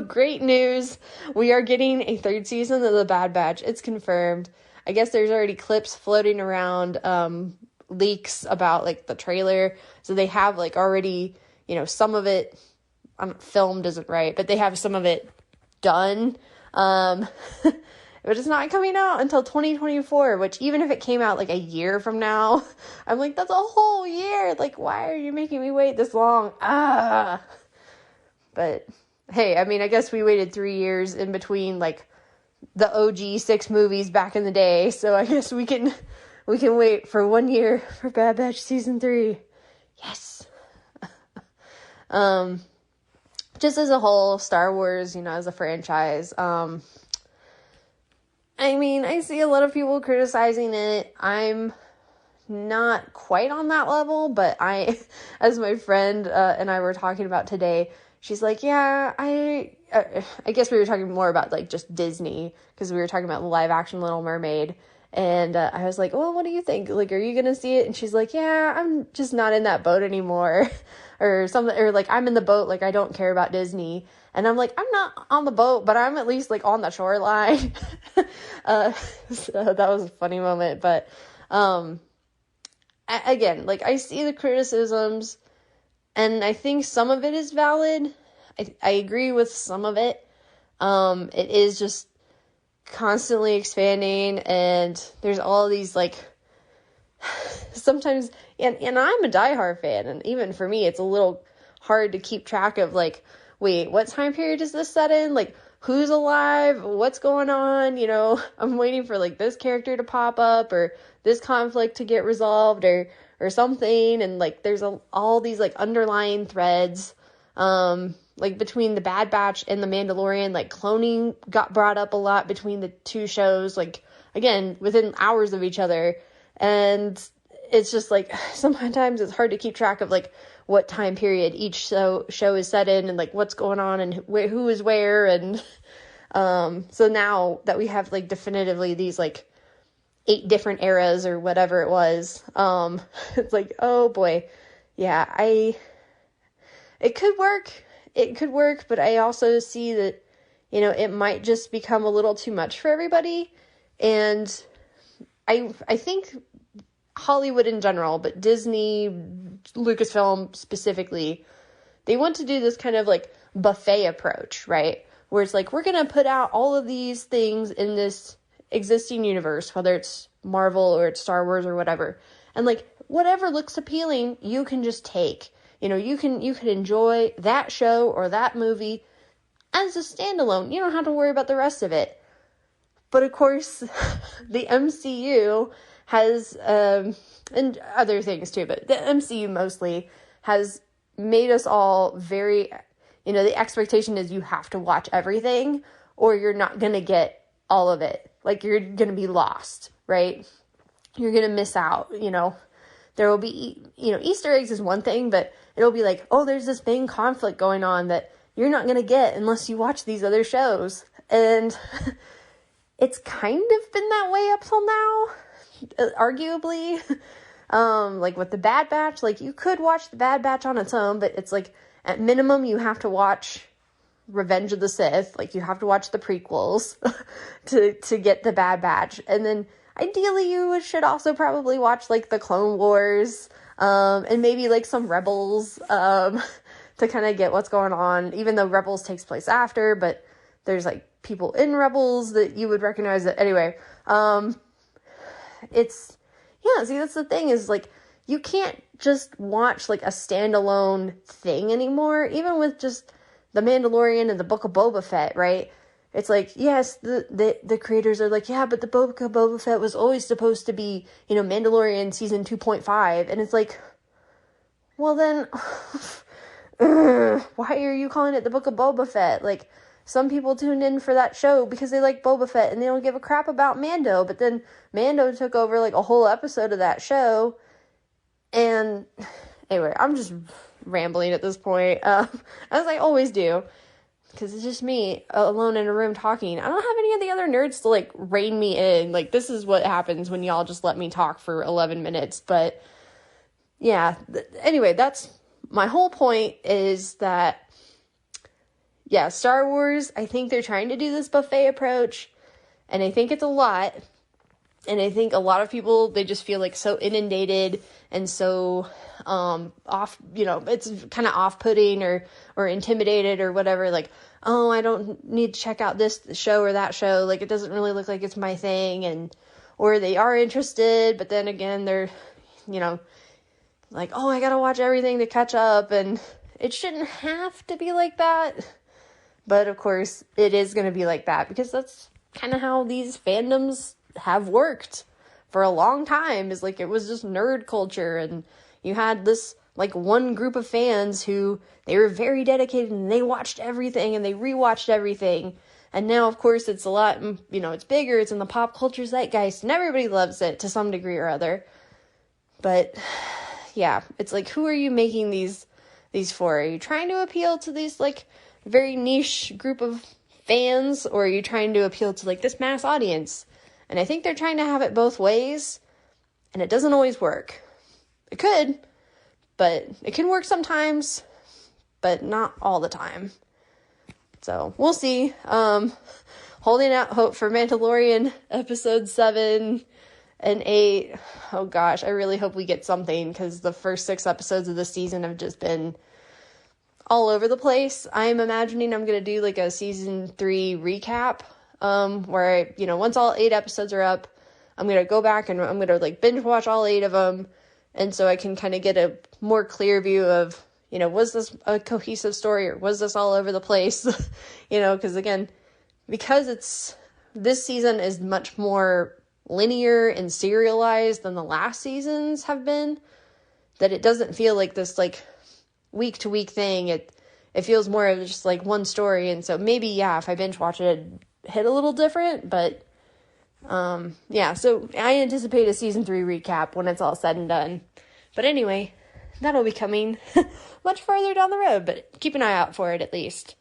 Great news, we are getting a 3rd season of The Bad Batch. It's confirmed. I guess there's already clips floating around, leaks about, like, the trailer, so they have, like, already, you know, some of it filmed isn't right, but they have some of it done, but it's not coming out until 2024, which, even if it came out, like, a year from now, I'm like, that's a whole year, like, why are you making me wait this long? But, hey, I mean, I guess we waited 3 years in between, like, the OG 6 movies back in the day, so I guess we can wait for 1 year for Bad Batch Season 3. Yes! Just as a whole, Star Wars, you know, as a franchise, I mean, I see a lot of people criticizing it. I'm not quite on that level, but as my friend and I were talking about today, she's like, yeah, I guess we were talking more about, like, just Disney, because we were talking about the live action Little Mermaid, and I was like, well, what do you think? Like, are you gonna see it? And she's like, yeah, I'm just not in that boat anymore, or something, or, like, I'm in the boat, like, I don't care about Disney. And I'm like, I'm not on the boat, but I'm at least, like, on the shoreline. So that was a funny moment. But, again, like, I see the criticisms, and I think some of it is valid. I agree with some of it. It is just constantly expanding, and there's all these, like, sometimes, and I'm a diehard fan, and even for me, it's a little hard to keep track of, like, wait, what time period is this set in? Like, who's alive? What's going on? You know, I'm waiting for, like, this character to pop up, or this conflict to get resolved, or something. And, like, there's all these, like, underlying threads, like, between the Bad Batch and the Mandalorian. Like, cloning got brought up a lot between the two shows, like, again, within hours of each other. And it's just, like, sometimes it's hard to keep track of, like, what time period each show is set in, and, like, what's going on, and who is where. And so now that we have, like, definitively these, like, 8 different eras or whatever it was, it's like, oh boy, yeah, it could work, but I also see that, you know, it might just become a little too much for everybody. And I think Hollywood in general, but Disney, Lucasfilm specifically, they want to do this kind of, like, buffet approach, right? Where it's like, we're going to put out all of these things in this existing universe, whether it's Marvel or it's Star Wars or whatever. And, like, whatever looks appealing, you can just take. You know, you can enjoy that show or that movie as a standalone. You don't have to worry about the rest of it. But of course, the MCU has, and other things too, but the MCU mostly has made us all very, you know, the expectation is you have to watch everything or you're not going to get all of it. Like, you're going to be lost, right? You're going to miss out, you know. There will be, you know, Easter eggs is one thing, but it'll be like, oh, there's this main conflict going on that you're not going to get unless you watch these other shows. And it's kind of been that way up till now, arguably. Like with the Bad Batch, like, you could watch the Bad Batch on its own, but it's like, at minimum, you have to watch Revenge of the Sith. Like, you have to watch the prequels to get the Bad Batch. And then ideally you should also probably watch, like, the Clone Wars, and maybe, like, some Rebels, to kind of get what's going on, even though Rebels takes place after, but there's, like, people in Rebels that you would recognize. That anyway, it's, yeah, see, that's the thing, is, like, you can't just watch, like, a standalone thing anymore, even with just The Mandalorian and the Book of Boba Fett, right? It's like, yes, the creators are like, yeah, but the Book of Boba Fett was always supposed to be, you know, Mandalorian season 2.5, and it's like, well then, why are you calling it the Book of Boba Fett? Like, some people tuned in for that show because they like Boba Fett and they don't give a crap about Mando. But then Mando took over like a whole episode of that show. And anyway, I'm just rambling at this point, as I always do, because it's just me alone in a room talking. I don't have any of the other nerds to like rein me in. Like, this is what happens when y'all just let me talk for 11 minutes. But yeah, anyway, that's my whole point, is that, yeah, Star Wars, I think they're trying to do this buffet approach, and I think it's a lot. And I think a lot of people, they just feel like so inundated and so off, you know, it's kind of off-putting or intimidated or whatever. Like, oh, I don't need to check out this show or that show. Like, it doesn't really look like it's my thing. And, or they are interested, but then again, they're, you know, like, oh, I gotta watch everything to catch up. And it shouldn't have to be like that. But of course, it is going to be like that because that's kind of how these fandoms have worked for a long time. Is like, it was just nerd culture, and you had this like one group of fans who they were very dedicated and they watched everything and they rewatched everything. And now, of course, it's a lot, you know, it's bigger, it's in the pop culture zeitgeist, and everybody loves it to some degree or other. But yeah, it's like, who are you making these for? Are you trying to appeal to these like very niche group of fans, or are you trying to appeal to like this mass audience? And I think they're trying to have it both ways, and it doesn't always work. It could, but it can work sometimes, but not all the time. So we'll see. Holding out hope for Mandalorian episode 7 and 8. Oh gosh, I really hope we get something, because the first 6 episodes of the season have just been all over the place. I'm imagining I'm going to do like a season 3 recap, where I, you know, once all 8 episodes are up, I'm going to go back and I'm going to like binge watch all 8 of them. And so I can kind of get a more clear view of, you know, was this a cohesive story or was this all over the place? You know, because again, because this season is much more linear and serialized than the last seasons have been, that it doesn't feel like this like week to week thing. It feels more of just like one story. And so maybe, yeah, if I binge watch it, it'd hit a little different, but yeah, so I anticipate a season 3 recap when it's all said and done. But anyway, that'll be coming much farther down the road, but keep an eye out for it at least.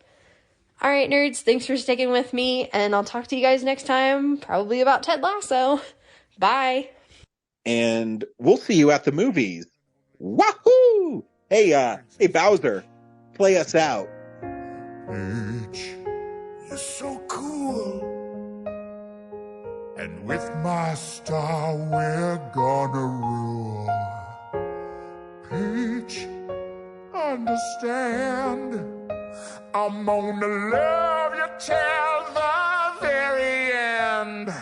All right, nerds, thanks for sticking with me, and I'll talk to you guys next time, probably about Ted Lasso. Bye. And we'll see you at the movies. Wahoo! Hey, Bowser, play us out. Peach, you're so cool. And with my star, we're gonna rule. Peach, understand, I'm gonna love you till the very end.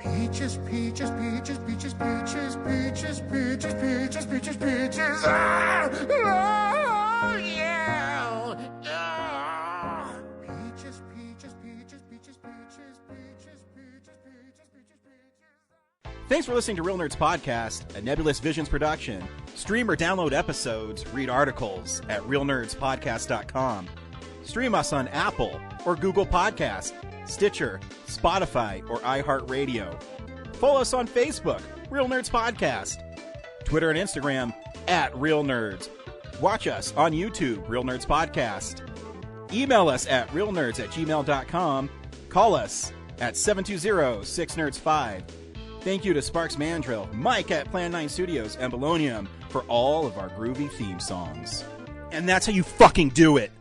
Peaches, peaches, peaches, peaches, peaches, peaches, peaches, peaches, peaches, peaches. Ah, oh, yeah. Ah. Peaches, peaches, peaches, peaches, peaches, peaches, peaches, peaches, peaches, peaches. Thanks for listening to Real Nerds Podcast, a Nebulous Visions production. Stream or download episodes, read articles at realnerdspodcast.com. Stream us on Apple or Google Podcast, Stitcher, Spotify, or iHeartRadio. Follow us on Facebook, Real Nerds Podcast. Twitter and Instagram, @RealNerds. Watch us on YouTube, Real Nerds Podcast. Email us at realnerds@gmail.com. Call us at 720-6nerds5. Thank you to Sparks Mandrill, Mike at Plan 9 Studios, and Bolognium for all of our groovy theme songs. And that's how you fucking do it!